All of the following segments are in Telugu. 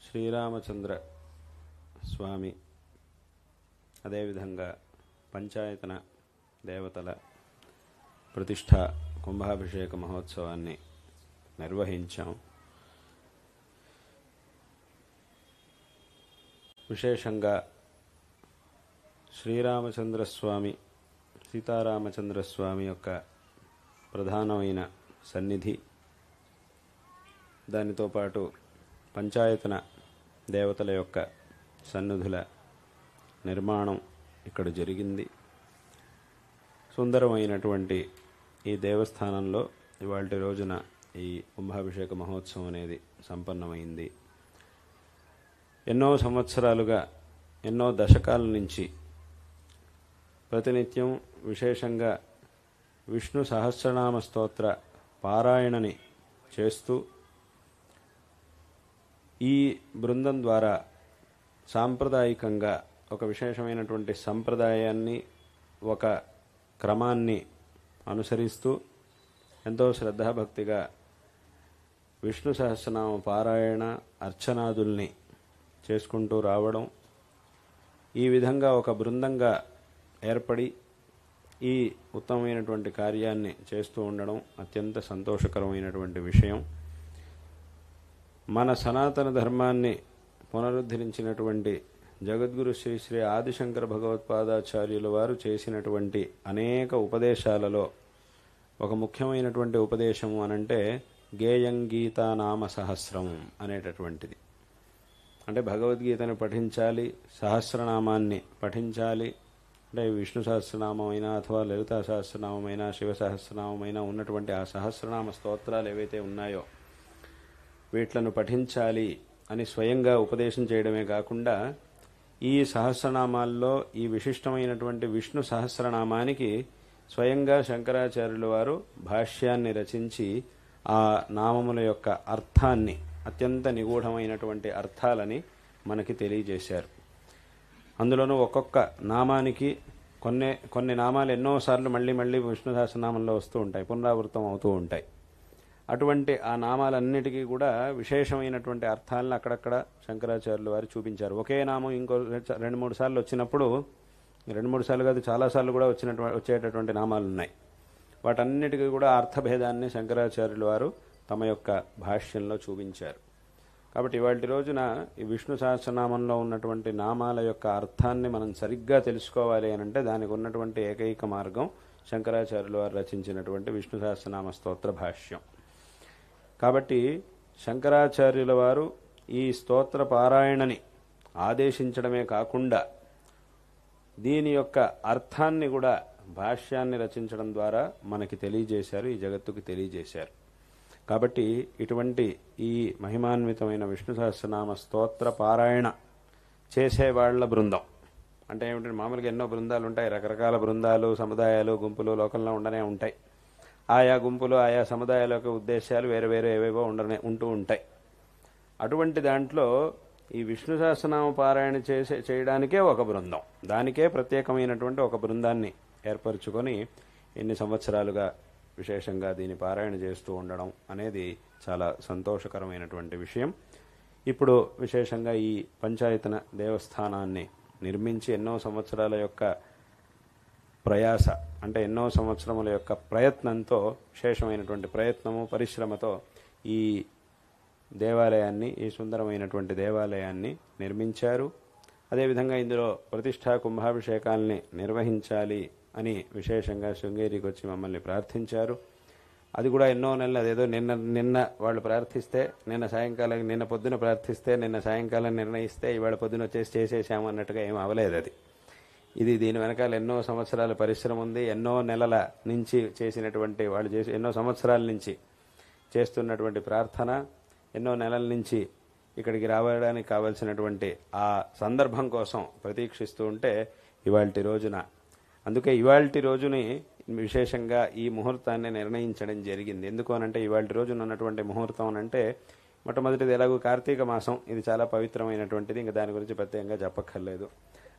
శ్రీరామచంద్ర స్వామి అదేవిధంగా పంచాయతన దేవతల ప్రతిష్ఠ కుంభాభిషేక మహోత్సవాన్ని నిర్వహించాం. విశేషంగా శ్రీరామచంద్రస్వామి సీతారామచంద్రస్వామి యొక్క ప్రధానమైన సన్నిధి, దానితో పాటు పంచాయతన దేవతల యొక్క సన్నిధుల నిర్మాణం ఇక్కడ జరిగింది. సుందరమైనటువంటి ఈ దేవస్థానంలో ఇవాల్టి రోజున ఈ కుంభాభిషేక మహోత్సవం అనేది సంపన్నమైంది. ఎన్నో సంవత్సరాలుగా, ఎన్నో దశకాల నుంచి ప్రతినిత్యం విశేషంగా విష్ణు సహస్రనామ స్తోత్ర పారాయణని చేస్తూ ఈ బృందం ద్వారా సాంప్రదాయికంగా ఒక విశేషమైనటువంటి సంప్రదాయాన్ని, ఒక క్రమాన్ని అనుసరిస్తూ ఎంతో శ్రద్ధాభక్తిగా విష్ణు సహస్రనామ పారాయణ అర్చనాదుల్ని చేసుకుంటూ రావడం, ఈ విధంగా ఒక బృందంగా ఏర్పడి ఈ ఉత్తమమైనటువంటి కార్యాన్ని చేస్తూ ఉండడం అత్యంత సంతోషకరమైనటువంటి విషయం. మన సనాతన ధర్మాన్ని పునరుద్ధరించినటువంటి జగద్గురు శ్రీ శ్రీ ఆదిశంకర భగవత్పాదాచార్యుల వారు చేసినటువంటి అనేక ఉపదేశాలలో ఒక ముఖ్యమైనటువంటి ఉపదేశము అనంటే గేయం గీతా నామ సహస్రం అనేటటువంటిది. అంటే భగవద్గీతను పఠించాలి, సహస్రనామాన్ని పఠించాలి. అంటే విష్ణు సహస్రనామమైనా అథవా లలితా సహస్రనామైనా శివ సహస్రనామైనా ఉన్నటువంటి ఆ సహస్రనామ స్తోత్రాలు ఏవైతే ఉన్నాయో వీట్లను పఠించాలి అని స్వయంగా ఉపదేశం చేయడమే కాకుండా ఈ సహస్రనామాల్లో ఈ విశిష్టమైనటువంటి విష్ణు సహస్రనామానికి స్వయంగా శంకరాచార్యుల వారు భాష్యాన్ని రచించి ఆ నామముల యొక్క అర్థాన్ని, అత్యంత నిగూఢమైనటువంటి అర్థాలని మనకి తెలియజేశారు. అందులోనూ ఒక్కొక్క నామానికి కొన్ని నామాలు ఎన్నోసార్లు మళ్ళీ మళ్ళీ విష్ణు సహస్రనామంలో వస్తూ ఉంటాయి, పునరావృతం అవుతూ ఉంటాయి. అటువంటి ఆ నామాలన్నిటికీ కూడా విశేషమైనటువంటి అర్థాలను అక్కడక్కడ శంకరాచార్యులు వారు చూపించారు. ఒకే నామం ఇంకో 2-3 సార్లు వచ్చినప్పుడు, 2-3 సార్లు కాదు చాలాసార్లు కూడా వచ్చేటటువంటి నామాలు ఉన్నాయి. వాటన్నిటికీ కూడా అర్థభేదాన్ని శంకరాచార్యులు వారు తమ యొక్క భాష్యంలో చూపించారు. కాబట్టి ఇవాళ రోజున ఈ విష్ణు సహస్రనామంలో ఉన్నటువంటి నామాల యొక్క అర్థాన్ని మనం సరిగ్గా తెలుసుకోవాలి అని అంటే దానికి ఉన్నటువంటి ఏకైక మార్గం శంకరాచార్యులు వారు రచించినటువంటి విష్ణు సహస్రనామ స్తోత్ర భాష్యం. కాబట్టి శంకరాచార్యుల వారు ఈ స్తోత్ర పారాయణని ఆదేశించడమే కాకుండా దీని యొక్క అర్థాన్ని కూడా భాష్యాన్ని రచించడం ద్వారా మనకి తెలియజేశారు, ఈ జగత్తుకి తెలియజేశారు. కాబట్టి ఇటువంటి ఈ మహిమాన్వితమైన విష్ణు సహస్రనామ స్తోత్ర పారాయణ చేసేవాళ్ల బృందం అంటే ఏమిటంటే మామూలుగా ఎన్నో బృందాలు ఉంటాయి, రకరకాల బృందాలు, సముదాయాలు, గుంపులు లోకంలో ఉండనే ఉంటాయి. ఆయా గుంపులు, ఆయా సముదాయాల యొక్క ఉద్దేశాలు వేరే వేరే ఏవేవో ఉంటూ ఉంటాయి. అటువంటి దాంట్లో ఈ విష్ణు సహస్రనామ పారాయణ చేయడానికే ఒక బృందం, దానికే ప్రత్యేకమైనటువంటి ఒక బృందాన్ని ఏర్పరచుకొని ఎన్ని సంవత్సరాలుగా విశేషంగా దీని పారాయణ చేస్తూ ఉండడం అనేది చాలా సంతోషకరమైనటువంటి విషయం. ఇప్పుడు విశేషంగా ఈ పంచాయతన దేవస్థానాన్ని నిర్మించి ఎన్నో సంవత్సరాల యొక్క ప్రయాస, అంటే ఎన్నో సంవత్సరముల యొక్క ప్రయత్నంతో, విశేషమైనటువంటి ప్రయత్నము, పరిశ్రమతో ఈ దేవాలయాన్ని, ఈ సుందరమైనటువంటి దేవాలయాన్ని నిర్మించారు. అదేవిధంగా ఇందులో ప్రతిష్ఠా కుంభాభిషేకాల్ని నిర్వహించాలి అని విశేషంగా శృంగేరికి వచ్చి మమ్మల్ని ప్రార్థించారు. అది కూడా ఎన్నో నెలలు, అదేదో నిన్న వాళ్ళు ప్రార్థిస్తే, నిన్న పొద్దున ప్రార్థిస్తే, నిన్న సాయంకాలం నిర్ణయిస్తే ఇవాళ పొద్దున వచ్చేసి చేసేసాము అన్నట్టుగా ఏం అవలేదు. ఇది దీని వెనకాల ఎన్నో సంవత్సరాల పరిశ్రమ ఉంది. ఎన్నో నెలల నుంచి చేసినటువంటి వాళ్ళు ఎన్నో సంవత్సరాల నుంచి చేస్తున్నటువంటి ప్రార్థన, ఎన్నో నెలల నుంచి ఇక్కడికి రావడానికి కావలసినటువంటి ఆ సందర్భం కోసం ప్రతీక్షిస్తూ ఉంటే ఇవాల్టి రోజున, అందుకే ఇవాల్టి రోజుని విశేషంగా ఈ ముహూర్తాన్ని నిర్ణయించడం జరిగింది. ఎందుకు అనంటే ఇవాల్టి రోజున ఉన్నటువంటి ముహూర్తం అనంటే మొట్టమొదటిది ఎలాగో కార్తీక మాసం, ఇది చాలా పవిత్రమైనటువంటిది, ఇంకా దాని గురించి ప్రత్యేకంగా చెప్పక్కర్లేదు.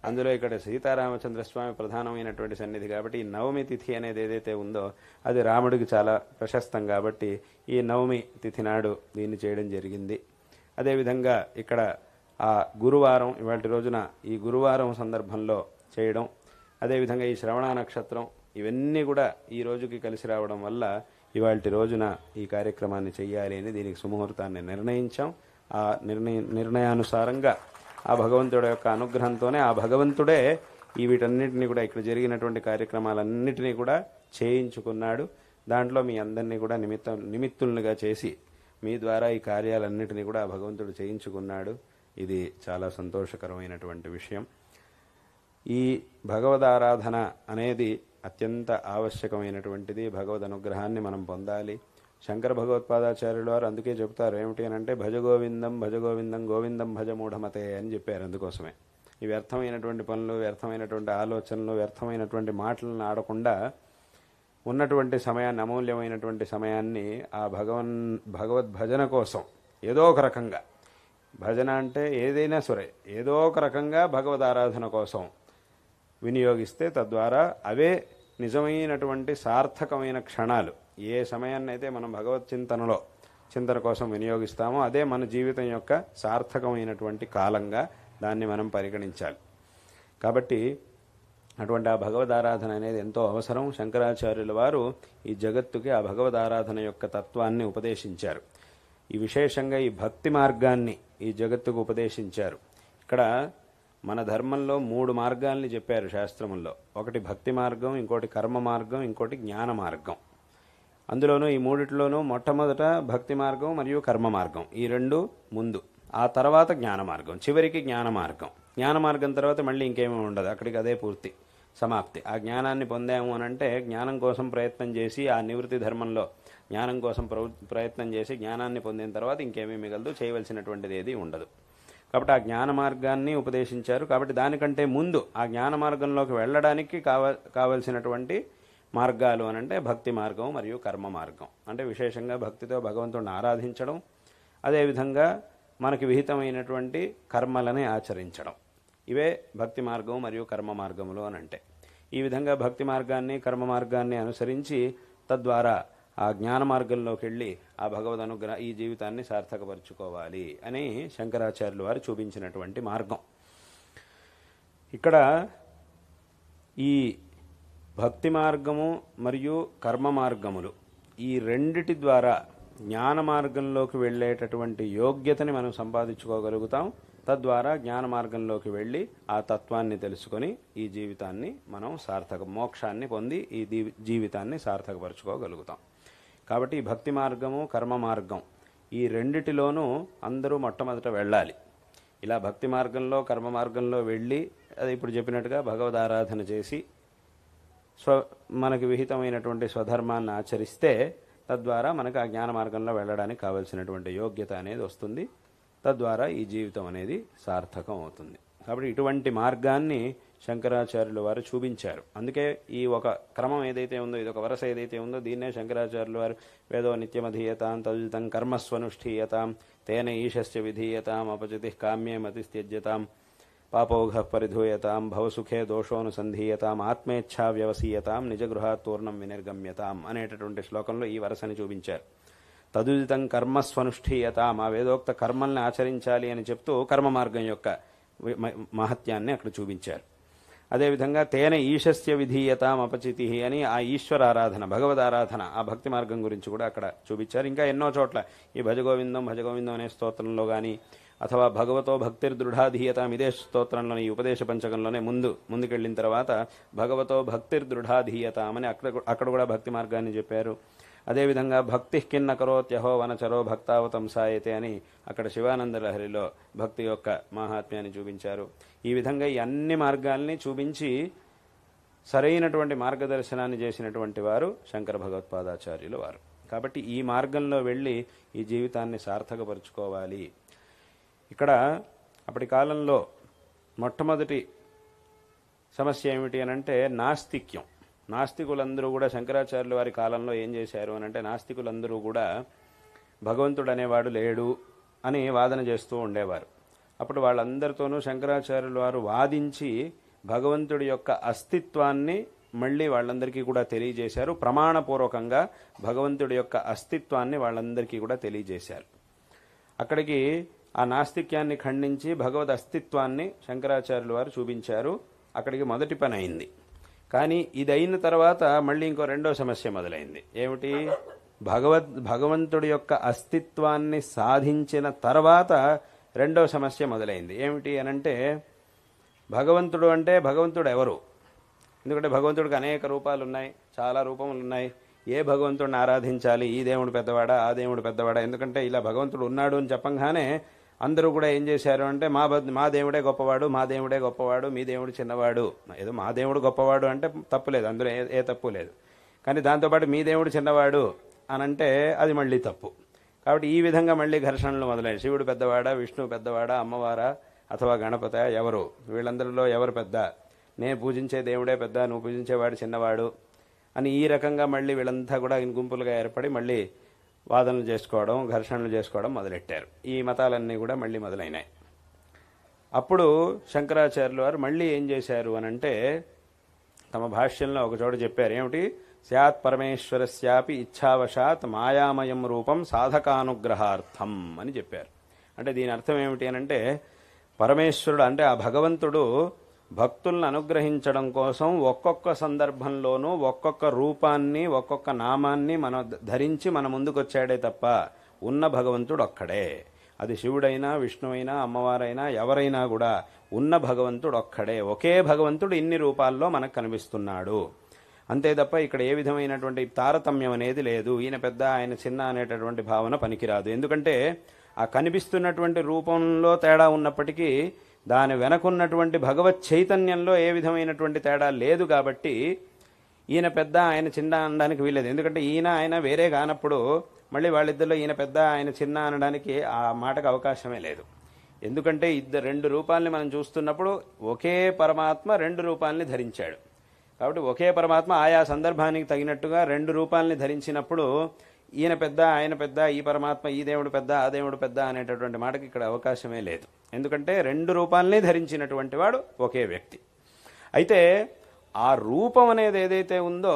అందులో ఇక్కడ సీతారామచంద్రస్వామి ప్రధానమైనటువంటి సన్నిధి కాబట్టి ఈ నవమి తిథి అనేది ఏదైతే ఉందో అది రాముడికి చాలా ప్రశస్తం కాబట్టి ఈ నవమి తిథి నాడు దీన్ని చేయడం జరిగింది. అదేవిధంగా ఇక్కడ ఆ గురువారం ఇవాటి రోజున ఈ గురువారం సందర్భంలో చేయడం, అదేవిధంగా ఈ శ్రవణ నక్షత్రం ఇవన్నీ కూడా ఈ రోజుకి కలిసి రావడం వల్ల ఇవాటి రోజున ఈ కార్యక్రమాన్ని చెయ్యాలి అని దీనికి సుముహూర్తాన్ని నిర్ణయించాం. ఆ నిర్ణయానుసారంగా ఆ భగవంతుడి యొక్క అనుగ్రహంతోనే ఆ భగవంతుడే ఈ వీటన్నిటినీ కూడా ఇక్కడ జరిగినటువంటి కార్యక్రమాలన్నిటినీ కూడా చేయించుకున్నాడు. దాంట్లో మీ అందరినీ కూడా నిమిత్తులుగా చేసి మీ ద్వారా ఈ కార్యాలన్నిటినీ కూడా భగవంతుడు చేయించుకున్నాడు. ఇది చాలా సంతోషకరమైనటువంటి విషయం. ఈ భగవదారాధన అనేది అత్యంత ఆవశ్యకమైనటువంటిది. భగవద్ అనుగ్రహాన్ని మనం పొందాలి. శంకర భగవత్పాదాచార్యుల వారు అందుకే చెప్తారు ఏమిటి అని అంటే భజగోవిందం భజగోవిందం గోవిందం భజ మూఢమతే అని చెప్పారు. అందుకోసమే ఈ వ్యర్థమైనటువంటి పనులు, వ్యర్థమైనటువంటి ఆలోచనలు, వ్యర్థమైనటువంటి మాటలను ఆడకుండా ఉన్నటువంటి సమయాన్ని, అమూల్యమైనటువంటి సమయాన్ని ఆ భగవద్భజన కోసం ఏదో ఒక రకంగా, భజన అంటే ఏదైనా సరే ఏదో ఒక రకంగా భగవద్ ఆరాధన కోసం వినియోగిస్తే తద్వారా అవే నిజమైనటువంటి సార్థకమైన క్షణాలు. ఏ సమయాన్ని అయితే మనం భగవత్ చింతన కోసం వినియోగిస్తామో అదే మన జీవితం యొక్క సార్థకమైనటువంటి కాలంగా దాన్ని మనం పరిగణించాలి. కాబట్టి అటువంటి ఆ భగవదారాధన అనేది ఎంతో అవసరం. శంకరాచార్యుల వారు ఈ జగత్తుకి ఆ భగవదారాధన యొక్క తత్వాన్ని ఉపదేశించారు. ఈ విశేషంగా ఈ భక్తి మార్గాన్ని ఈ జగత్తుకు ఉపదేశించారు. ఇక్కడ మన ధర్మంలో 3 మార్గాల్ని చెప్పారు శాస్త్రముల్లో. ఒకటి భక్తి మార్గం, ఇంకోటి కర్మ మార్గం, ఇంకోటి జ్ఞాన మార్గం. అందులోనూ ఈ మూడిట్లోనూ మొట్టమొదట భక్తి మార్గం మరియు కర్మ మార్గం, ఈ 2 ముందు, ఆ తర్వాత జ్ఞాన మార్గం, చివరికి జ్ఞాన మార్గం. జ్ఞాన మార్గం తర్వాత మళ్ళీ ఇంకేమీ ఉండదు, అక్కడికి అదే పూర్తి సమాప్తి. ఆ జ్ఞానాన్ని పొందాము అనంటే జ్ఞానం కోసం ప్రయత్నం చేసి ఆ నివృత్తి ధర్మంలో జ్ఞానం కోసం ప్రయత్నం చేసి జ్ఞానాన్ని పొందిన తర్వాత ఇంకేమీ మిగలదు, చేయవలసినటువంటిది ఏది ఉండదు. కాబట్టి ఆ జ్ఞాన మార్గాన్ని ఉపదేశించారు. కాబట్టి దానికంటే ముందు ఆ జ్ఞాన మార్గంలోకి వెళ్ళడానికి కావలసినటువంటి మార్గాలు అనంటే భక్తి మార్గం మరియు కర్మ మార్గం. అంటే విశేషంగా భక్తితో భగవంతుడిని ఆరాధించడం, అదేవిధంగా మనకి విహితమైనటువంటి కర్మలని ఆచరించడం. ఇవే భక్తి మార్గం మరియు కర్మ మార్గములు అనంటే. ఈ విధంగా భక్తి మార్గాన్ని కర్మ మార్గాన్ని అనుసరించి తద్వారా ఆ జ్ఞాన మార్గంలోకి వెళ్ళి ఆ భగవద్ అనుగ్రహ ఈ జీవితాన్ని సార్థకపరుచుకోవాలి అని శంకరాచార్యుల వారు చూపించినటువంటి మార్గం. ఇక్కడ ఈ భక్తి మార్గము మరియు కర్మ మార్గములు ఈ రెండిటి ద్వారా జ్ఞాన మార్గంలోకి వెళ్ళేటటువంటి యోగ్యతని మనం సంపాదించుకోగలుగుతాం. తద్వారా జ్ఞాన మార్గంలోకి వెళ్ళి ఆ తత్వాన్ని తెలుసుకొని ఈ జీవితాన్ని మనం మోక్షాన్ని పొంది ఈ జీవితాన్ని సార్థకపరుచుకోగలుగుతాం. కాబట్టి ఈ భక్తి మార్గము కర్మ మార్గం ఈ రెండిటిలోనూ అందరూ మొట్టమొదట వెళ్ళాలి. ఇలా భక్తి మార్గంలో కర్మ మార్గంలో వెళ్ళి అది ఇప్పుడు చెప్పినట్టుగా భగవద్ ఆరాధన చేసి మనకి విహితమైనటువంటి స్వధర్మాన్ని ఆచరిస్తే తద్వారా మనకు ఆ జ్ఞాన మార్గంలో వెళ్ళడానికి కావలసినటువంటి యోగ్యత అనేది వస్తుంది. తద్వారా ఈ జీవితం అనేది సార్థకం అవుతుంది. కాబట్టి ఇటువంటి మార్గాన్ని శంకరాచార్యుల వారు చూపించారు. అందుకే ఈ ఒక క్రమం ఏదైతే ఉందో, ఇది ఒక వరస ఏదైతే ఉందో, దీన్నే శంకరాచార్యుల వారు వేదో నిత్యమధీయతాం తదుదితం కర్మస్వనుష్ఠీయతాం తేన ఈశస్య విధీయతాం అపచితి కామ్యే మతిస్త్యజ్యతాం పాపౌఘ పరిధూయతాం భవసుఖే దోషోనుసంధీయతాం ఆత్మేచ్ఛా వ్యవసీయతాం నిజగృహాత్ పూర్ణం వినిర్గమ్యతాం అనేటటువంటి శ్లోకంలో ఈ వరసని చూపించారు. తదుదితం కర్మస్వనుష్ఠీయతాం, ఆ వేదోక్త కర్మల్ని ఆచరించాలి అని చెప్తూ కర్మ మార్గం యొక్క మహత్యాన్ని అక్కడ చూపించారు. అదేవిధంగా తేన ఈశస్య విధీయతాం అపచితి అని ఆ ఈశ్వర ఆరాధన భగవద్ ఆరాధన ఆ భక్తి మార్గం గురించి కూడా అక్కడ చూపించారు. ఇంకా ఎన్నో చోట్ల ఈ భజగోవిందం భజగోవిందం అనే స్తోత్రంలో కానీ అథవా భగవతో భక్తిర్దృఢాధీయతాం ఇదే స్తోత్రంలోని ఈ ఉపదేశ పంచకంలోనే ముందుకెళ్ళిన తర్వాత భగవతో భక్తిర్దృఢాధీయతాం అని అక్కడ కూడా భక్తి మార్గాన్ని చెప్పారు. అదేవిధంగా భక్తి కిన్న కరోత్యహో వనచరో భక్తావతం సాయతే అని అక్కడ శివానంద లహరిలో భక్తి యొక్క మహాత్మ్యాన్ని చూపించారు. ఈ విధంగా ఈ అన్ని మార్గాల్ని చూపించి సరైనటువంటి మార్గదర్శనాన్ని చేసినటువంటి వారు శంకర భగవత్పాదాచార్యులు వారు. కాబట్టి ఈ మార్గంలో వెళ్ళి ఈ జీవితాన్ని సార్థకపరుచుకోవాలి. ఇక్కడ అప్పటి కాలంలో మొట్టమొదటి సమస్య ఏమిటి అనంటే నాస్తిక్యం. నాస్తికులందరూ కూడా శంకరాచార్యుల వారి కాలంలో ఏం చేశారు అనంటే నాస్తికులందరూ కూడా భగవంతుడు అనేవాడు లేడు అని వాదన చేస్తూ ఉండేవారు. అప్పుడు వాళ్ళందరితోనూ శంకరాచార్యుల వారు వాదించి భగవంతుడి యొక్క అస్తిత్వాన్ని మళ్ళీ వాళ్ళందరికీ కూడా తెలియజేశారు. ప్రమాణపూర్వకంగా భగవంతుడి యొక్క అస్తిత్వాన్ని వాళ్ళందరికీ కూడా తెలియజేశారు. అక్కడికి ఆ నాస్తిక్యాన్ని ఖండించి భగవద్ అస్తిత్వాన్ని శంకరాచార్యుల వారు చూపించారు. అక్కడికి మొదటి పని అయింది. కానీ ఇది అయిన తర్వాత మళ్ళీ ఇంకో రెండో సమస్య మొదలైంది. ఏమిటి? భగవంతుడి యొక్క అస్తిత్వాన్ని సాధించిన తర్వాత రెండో సమస్య మొదలైంది. ఏమిటి అనంటే, భగవంతుడు అంటే భగవంతుడు ఎవరు? ఎందుకంటే భగవంతుడికి అనేక రూపాలు ఉన్నాయి, చాలా రూపములు ఉన్నాయి. ఏ భగవంతుడిని ఆరాధించాలి? ఈ దేవుడు పెద్దవాడా, ఆ దేవుడు పెద్దవాడా? ఎందుకంటే ఇలా భగవంతుడు ఉన్నాడు అని చెప్పంగానే అందరూ కూడా ఏం చేశారు అంటే, మా దేవుడే గొప్పవాడు, మా దేవుడే గొప్పవాడు, మీ దేవుడు చిన్నవాడు. ఏదో మా దేవుడు గొప్పవాడు అంటే తప్పు లేదు, అందులో ఏ తప్పు లేదు. కానీ దాంతోపాటు మీ దేవుడు చిన్నవాడు అనంటే అది మళ్ళీ తప్పు. కాబట్టి ఈ విధంగా మళ్ళీ ఘర్షణలు మొదలయ్యాయి. శివుడు పెద్దవాడా, విష్ణువు పెద్దవాడా, అమ్మవారా అథవా గణపత, ఎవరు? వీళ్ళందరిలో ఎవరు పెద్ద? నేను పూజించే దేవుడే పెద్ద, నువ్వు పూజించేవాడు చిన్నవాడు అని ఈ రకంగా మళ్ళీ వీళ్ళంతా కూడా గుంపులుగా ఏర్పడి మళ్ళీ వాదనలు చేసుకోవడం, ఘర్షణలు చేసుకోవడం మొదలెట్టారు. ఈ మతాలన్నీ కూడా మళ్ళీ మొదలైనాయి. అప్పుడు శంకరాచార్యుల వారు మళ్ళీ ఏం చేశారు అనంటే, తమ భాష్యంలో ఒక చోట చెప్పారు. ఏమిటి? స్యాత్ పరమేశ్వరస్యాపి ఇచ్ఛావశాత్ మాయామయం రూపం సాధకానుగ్రహార్థం అని చెప్పారు. అంటే దీని అర్థం ఏమిటి అనంటే, పరమేశ్వరుడు అంటే ఆ భగవంతుడు భక్తులను అనుగ్రహించడం కోసం ఒక్కొక్క సందర్భంలోనూ ఒక్కొక్క రూపాన్ని, ఒక్కొక్క నామాన్ని ధరించి మన ముందుకొచ్చాడే తప్ప ఉన్న భగవంతుడు ఒక్కడే. అది శివుడైనా, విష్ణువైనా, అమ్మవారైనా, ఎవరైనా కూడా ఉన్న భగవంతుడు ఒక్కడే. ఒకే భగవంతుడు ఇన్ని రూపాల్లో మనకు కనిపిస్తున్నాడు. అంతే తప్ప ఇక్కడ ఏ విధమైనటువంటి తారతమ్యం అనేది లేదు. ఈయన పెద్ద, ఆయన చిన్న అనేటటువంటి భావన పనికిరాదు. ఎందుకంటే ఆ కనిపిస్తున్నటువంటి రూపంలో తేడా ఉన్నప్పటికీ దాని వెనకున్నటువంటి భగవత్ చైతన్యంలో ఏ విధమైనటువంటి తేడా లేదు. కాబట్టి ఈయన పెద్ద, ఆయన చిన్న అనడానికి వీలేదు. ఎందుకంటే ఈయన ఆయన వేరే కానప్పుడు మళ్ళీ వాళ్ళిద్దరిలో ఈయన పెద్ద, ఆయన చిన్న అనడానికి ఆ మాటకు అవకాశమే లేదు. ఎందుకంటే రెండు రూపాలని మనం చూస్తున్నప్పుడు ఒకే పరమాత్మ రెండు రూపాలని ధరించాడు. కాబట్టి ఒకే పరమాత్మ ఆయా సందర్భానికి తగినట్టుగా రెండు రూపాలని ధరించినప్పుడు ఈయన పెద్ద, ఆయన పెద్ద, ఈ పరమాత్మ, ఈ దేవుడు పెద్ద, ఆ దేవుడు పెద్ద అనేటటువంటి మాటకి ఇక్కడ అవకాశమే లేదు. ఎందుకంటే రెండు రూపాలని ధరించినటువంటి వాడు ఒకే వ్యక్తి. అయితే ఆ రూపం అనేది ఏదైతే ఉందో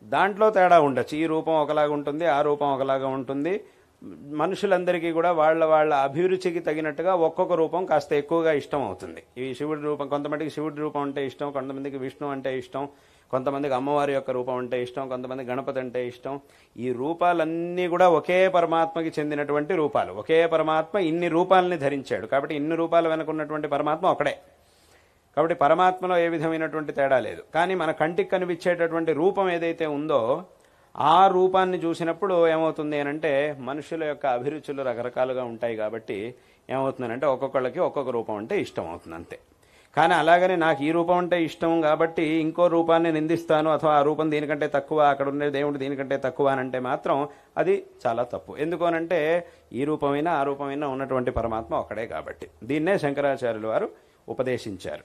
దాంట్లో తేడా ఉండొచ్చు. ఈ రూపం ఒకలాగా ఉంటుంది, ఆ రూపం ఒకలాగా ఉంటుంది. మనుషులందరికీ కూడా వాళ్ళ వాళ్ళ అభిరుచికి తగినట్టుగా ఒక్కొక్క రూపం కాస్త ఎక్కువగా ఇష్టం అవుతుంది. ఈ శివుడి రూపం, కొంతమందికి శివుడి రూపం అంటే ఇష్టం, కొంతమందికి విష్ణు అంటే ఇష్టం, కొంతమందికి అమ్మవారి యొక్క రూపం అంటే ఇష్టం, కొంతమంది గణపతి అంటే ఇష్టం. ఈ రూపాలన్నీ కూడా ఒకే పరమాత్మకి చెందినటువంటి రూపాలు. ఒకే పరమాత్మ ఇన్ని రూపాలని ధరించాడు. కాబట్టి ఇన్ని రూపాలు వెనుకున్నటువంటి పరమాత్మ ఒకడే. కాబట్టి పరమాత్మలో ఏ విధమైనటువంటి తేడా లేదు. కానీ మన కంటికి కనిపించేటటువంటి రూపం ఏదైతే ఉందో ఆ రూపాన్ని చూసినప్పుడు ఏమవుతుంది అనంటే, మనుషుల యొక్క అభిరుచులు రకరకాలుగా ఉంటాయి. కాబట్టి ఏమవుతుందనంటే ఒక్కొక్కళ్ళకి ఒక్కొక్క రూపం అంటే ఇష్టం అవుతుంది, అంతే. కానీ అలాగనే నాకు ఈ రూపం అంటే ఇష్టం కాబట్టి ఇంకో రూపాన్ని నిందిస్తాను, అథవా ఆ రూపం దీనికంటే తక్కువ, అక్కడ ఉండే దేవుడు దీనికంటే తక్కువ అనంటే మాత్రం అది చాలా తప్పు. ఎందుకు అనంటే ఈ రూపమైనా ఆ రూపమైనా ఉన్నటువంటి పరమాత్మ ఒక్కడే. కాబట్టి దీన్నే శంకరాచార్యుల వారు ఉపదేశించారు.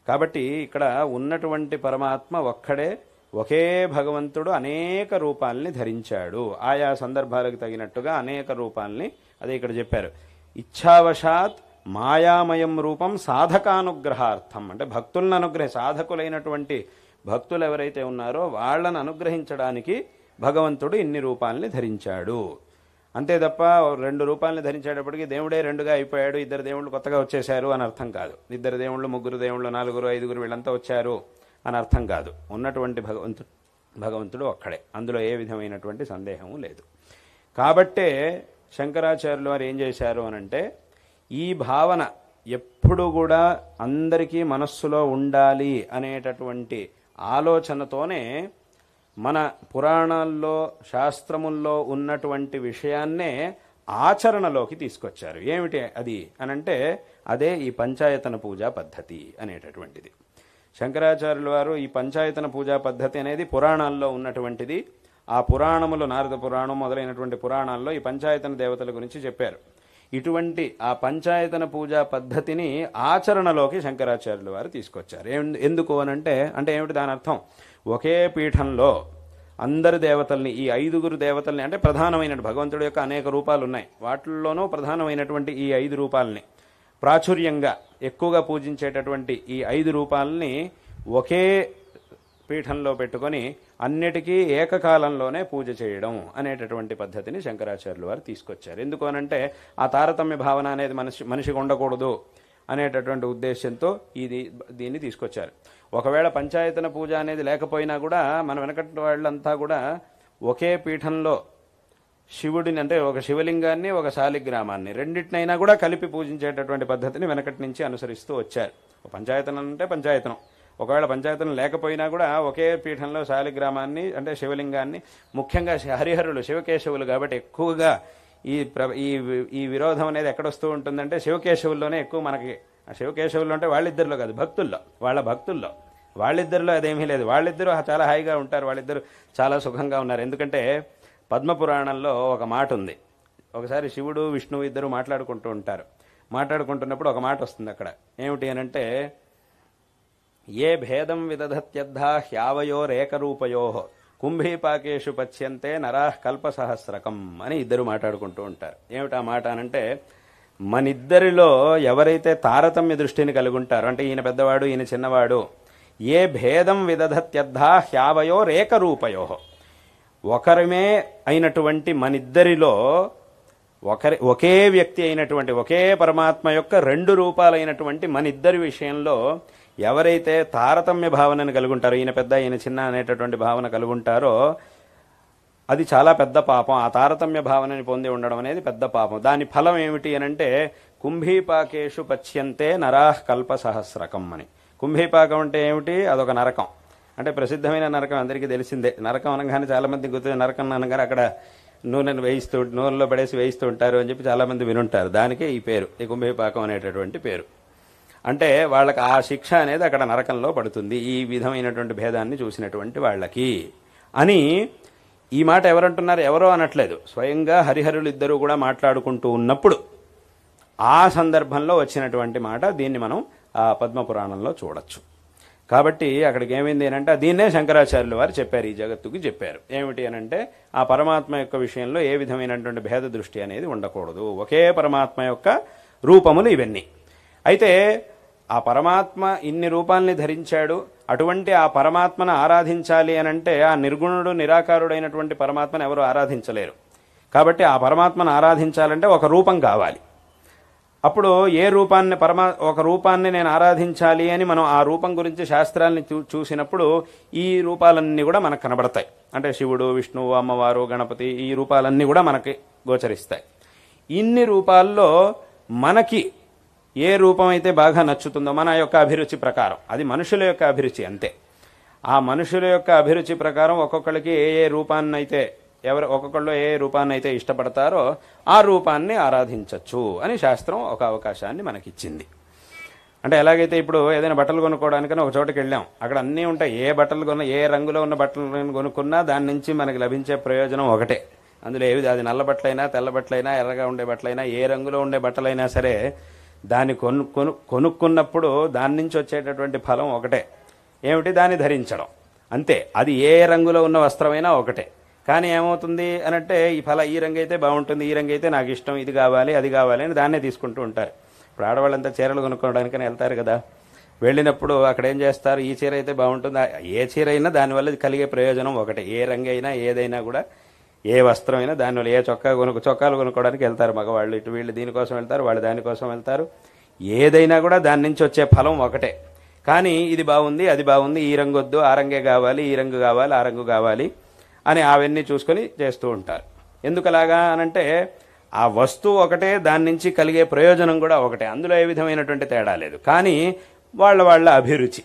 కాబట్టి ఇక్కడ ఉన్నటువంటి పరమాత్మ ఒక్కడే. ఒకే భగవంతుడు అనేక రూపాలని ధరించాడు. ఆయా సందర్భాలకు తగినట్టుగా అనేక రూపాలని అదే ఇక్కడ చెప్పారు. ఇచ్ఛావశాత్ మాయామయం రూపం సాధకానుగ్రహార్థం. అంటే భక్తులను సాధకులైనటువంటి భక్తులు ఎవరైతే ఉన్నారో వాళ్ళను అనుగ్రహించడానికి భగవంతుడు ఇన్ని రూపాలని ధరించాడు. అంతే తప్ప రెండు రూపాలని ధరించేటప్పటికి దేవుడే రెండుగా అయిపోయాడు, ఇద్దరు దేవుళ్ళు కొత్తగా వచ్చేశారు అని అర్థం కాదు. ఇద్దరు దేవుళ్ళు, ముగ్గురు దేవుళ్ళు, నలుగురు, ఐదుగురు వీళ్ళంతా వచ్చారు అని అర్థం కాదు. ఉన్నటువంటి భగవంతుడు ఒక్కడే, అందులో ఏ విధమైనటువంటి సందేహము లేదు. కాబట్టే శంకరాచార్యులు వారు ఏం చేశారు అనంటే, ఈ భావన ఎప్పుడు కూడా అందరికీ మనస్సులో ఉండాలి అనేటటువంటి ఆలోచనతోనే మన పురాణాల్లో, శాస్త్రముల్లో ఉన్నటువంటి విషయాన్నే ఆచరణలోకి తీసుకొచ్చారు. ఏమిటి అది అనంటే అదే ఈ పంచాయతన పూజా పద్ధతి అనేటటువంటిది. శంకరాచార్యుల వారు ఈ పంచాయతన పూజా పద్ధతి అనేది పురాణాల్లో ఉన్నటువంటిది. ఆ పురాణములు, నారద పురాణం మొదలైనటువంటి పురాణాల్లో ఈ పంచాయతన దేవతల గురించి చెప్పారు. ఇటువంటి ఆ పంచాయతన పూజా పద్ధతిని ఆచరణలోకి శంకరాచార్యుల వారు తీసుకొచ్చారు. ఎందుకు అనంటే ఏమిటి దాని అర్థం? ఒకే పీఠంలో అందరి దేవతల్ని, ఈ ఐదుగురు దేవతల్ని, అంటే ప్రధానమైన భగవంతుడి యొక్క అనేక రూపాలు ఉన్నాయి, వాటిల్లోనూ ప్రధానమైనటువంటి ఈ 5 రూపాలని, ప్రాచుర్యంగా ఎక్కువగా పూజించేటటువంటి ఈ 5 రూపాలని ఒకే పీఠంలో పెట్టుకొని అన్నిటికీ ఏకకాలంలోనే పూజ చేయడం అనేటటువంటి పద్ధతిని శంకరాచార్యులు వారు తీసుకొచ్చారు. ఎందుకు అనంటే ఆ తారతమ్య భావన అనేది మనిషికి ఉండకూడదు అనేటటువంటి ఉద్దేశంతో దీన్ని తీసుకొచ్చారు. ఒకవేళ పంచాయతన పూజ అనేది లేకపోయినా కూడా మన వెనకటి వాళ్ళంతా కూడా ఒకే పీఠంలో శివుడిని అంటే ఒక శివలింగాన్ని ఒక శాలిగ్రామాన్ని రెండింటినైనా కూడా కలిపి పూజించేటటువంటి పద్ధతిని వెనకటి నుంచి అనుసరిస్తూ వచ్చారు. పంచాయతనం అంటే పంచాయతనం, ఒకవేళ పంచాయతనం లేకపోయినా కూడా ఒకే పీఠంలో శాలిగ్రామాన్ని అంటే శివలింగాన్ని, ముఖ్యంగా హరిహరులు శివకేశవులు కాబట్టి ఎక్కువగా ఈ విరోధం అనేది ఎక్కడొస్తూ ఉంటుందంటే శివకేశవుల్లోనే ఎక్కువ మనకి. శివకేశవులు అంటే వాళ్ళిద్దరిలో కాదు, భక్తుల్లో, వాళ్ళ భక్తుల్లో, వాళ్ళిద్దరిలో అదేమీ లేదు. వాళ్ళిద్దరూ చాలా హాయిగా ఉంటారు, వాళ్ళిద్దరూ చాలా సుఖంగా ఉన్నారు. ఎందుకంటే పద్మపురాణంలో ఒక మాట ఉంది. ఒకసారి శివుడు విష్ణువు ఇద్దరు మాట్లాడుకుంటూ ఉంటారు. మాట్లాడుకుంటున్నప్పుడు ఒక మాట వస్తుంది అక్కడ. ఏమిటి అనంటే ఏ భేదం విదధత్యద్ధా హ్యావయోరేకరూపయో కుంభీపాకేషు పచ్యంతే నరాః కల్పసహస్రకం అని ఇద్దరు మాట్లాడుకుంటూ ఉంటారు. ఏమిటా మాట అనంటే మనిద్దరిలో ఎవరైతే తారతమ్య దృష్టిని కలిగి ఉంటారో, అంటే ఈయన పెద్దవాడు ఈయన చిన్నవాడు, ఏ భేదం విదధత్యద్ధా హ్యావయోరేకరూపయో, ఒకరమే అయినటువంటి మనిద్దరిలో ఒకే వ్యక్తి అయినటువంటి ఒకే పరమాత్మ యొక్క రెండు రూపాలైనటువంటి మనిద్దరి విషయంలో ఎవరైతే తారతమ్య భావనను కలుగుంటారో, ఈయన పెద్ద ఈయన చిన్న అనేటటువంటి భావన కలుగుంటారో అది చాలా పెద్ద పాపం. ఆ తారతమ్య భావనని పొంది ఉండడం అనేది పెద్ద పాపం. దాని ఫలం ఏమిటి అనంటే కుంభీపాకేషు పచ్యంతే నరాః కల్పసహస్రకం అని. కుంభీపాకం అంటే ఏమిటి? అదొక నరకం. అంటే ప్రసిద్ధమైన నరకం అందరికీ తెలిసిందే. నరకం అనగానే చాలా మంది గుర్తు, నరకం అనగానే అక్కడ నూనెలో పడేసి వేయిస్తూ ఉంటారు అని చెప్పి చాలా మంది వినుంటారు. దానికే ఈ పేరు, ఈ కుంభీపాకం అనేటటువంటి పేరు. అంటే వాళ్ళకి ఆ శిక్ష అనేది అక్కడ నరకంలో పడుతుంది, ఈ విధమైనటువంటి భేదాన్ని చూసినటువంటి వాళ్ళకి అని. ఈ మాట ఎవరంటున్నారు? ఎవరో అనట్లేదు, స్వయంగా హరిహరులు ఇద్దరూ కూడా మాట్లాడుకుంటూ ఉన్నప్పుడు ఆ సందర్భంలో వచ్చినటువంటి మాట. దీన్ని మనం ఆ పద్మపురాణంలో చూడొచ్చు. కాబట్టి అక్కడికి ఏమైంది అంటే దీన్నే శంకరాచార్యులు వారు చెప్పారు, ఈ జగత్తుకి చెప్పారు. ఏమిటి అనంటే ఆ పరమాత్మ యొక్క విషయంలో ఏ విధమైనటువంటి భేద దృష్టి అనేది ఉండకూడదు, ఒకే పరమాత్మ యొక్క రూపములు ఇవన్నీ. అయితే ఆ పరమాత్మ ఇన్ని రూపాల్ని ధరించాడు, అటువంటి ఆ పరమాత్మను ఆరాధించాలి అనంటే ఆ నిర్గుణుడు నిరాకారుడైనటువంటి పరమాత్మను ఎవరు ఆరాధించలేరు. కాబట్టి ఆ పరమాత్మను ఆరాధించాలంటే ఒక రూపం కావాలి. అప్పుడు ఏ రూపాన్ని ఒక రూపాన్ని నేను ఆరాధించాలి అని మనం ఆ రూపం గురించి శాస్త్రాలని చూసినప్పుడు ఈ రూపాలన్నీ కూడా మనకు కనబడతాయి. అంటే శివుడు, విష్ణువు, అమ్మవారు, గణపతి, ఈ రూపాలన్నీ కూడా మనకి గోచరిస్తాయి. ఇన్ని రూపాల్లో మనకి ఏ రూపం అయితే బాగా నచ్చుతుందో మన యొక్క అభిరుచి ప్రకారం, అది మనుషుల యొక్క అభిరుచి అంతే. ఆ మనుషుల యొక్క అభిరుచి ప్రకారం ఒక్కొక్కరికి ఏ రూపాన్ని అయితే ఒక్కొక్కళ్ళు ఏ రూపాన్ని అయితే ఇష్టపడతారో ఆ రూపాన్ని ఆరాధించవచ్చు అని శాస్త్రం ఒక అవకాశాన్ని మనకిచ్చింది. అంటే ఎలాగైతే ఇప్పుడు ఏదైనా బట్టలు కొనుక్కోవడానికని ఒక చోటుకి వెళ్ళాం, అక్కడ అన్నీ ఉంటాయి. ఏ బట్టలు కొన్నా, ఏ రంగులో ఉన్న బట్టలు కొనుక్కున్నా దాని నుంచి మనకి లభించే ప్రయోజనం ఒకటే. అందులో అది నల్ల బట్టలైనా, తెల్ల బట్టలైనా, ఎర్రగా ఉండే బట్టలైనా, ఏ రంగులో ఉండే బట్టలైనా సరే దాన్ని కొనుక్కున్నప్పుడు దాని నుంచి వచ్చేటటువంటి ఫలం ఒకటే. ఏమిటి? దాన్ని ధరించడం అంతే. అది ఏ రంగులో ఉన్న వస్త్రమైనా ఒకటే. కానీ ఏమవుతుంది అనంటే ఈ రంగు అయితే బాగుంటుంది, ఈ రంగు అయితే నాకు ఇష్టం, ఇది కావాలి, అది కావాలి అని దాన్నే తీసుకుంటూ ఉంటారు. ఇప్పుడు ఆడవాళ్ళంతా చీరలు కొనుక్కోవడానికని వెళ్తారు కదా, వెళ్ళినప్పుడు అక్కడ ఏం చేస్తారు? ఈ చీర అయితే బాగుంటుంది, ఏ చీర అయినా దానివల్ల కలిగే ప్రయోజనం ఒకటే. ఏ రంగు అయినా, ఏదైనా కూడా, ఏ వస్త్రమైనా దానివల్ల, ఏ చొక్కాలు కొనుక్కోవడానికి వెళ్తారు మగవాళ్ళు, ఇటు వీళ్ళు దీనికోసం వెళ్తారు, వాళ్ళు దానికోసం వెళ్తారు. ఏదైనా కూడా దాని నుంచి వచ్చే ఫలం ఒకటే. కానీ ఇది బాగుంది, అది బాగుంది, ఈ రంగు వద్దు, ఆ రంగే కావాలి, ఈ రంగు కావాలి, ఆ రంగు కావాలి అని అవన్నీ చూసుకొని చేస్తూ ఉంటారు. ఎందుకలాగా అనంటే ఆ వస్తువు ఒకటే, దాని నుంచి కలిగే ప్రయోజనం కూడా ఒకటే, అందులో ఏ విధమైనటువంటి తేడా లేదు. కానీ వాళ్ళ అభిరుచి,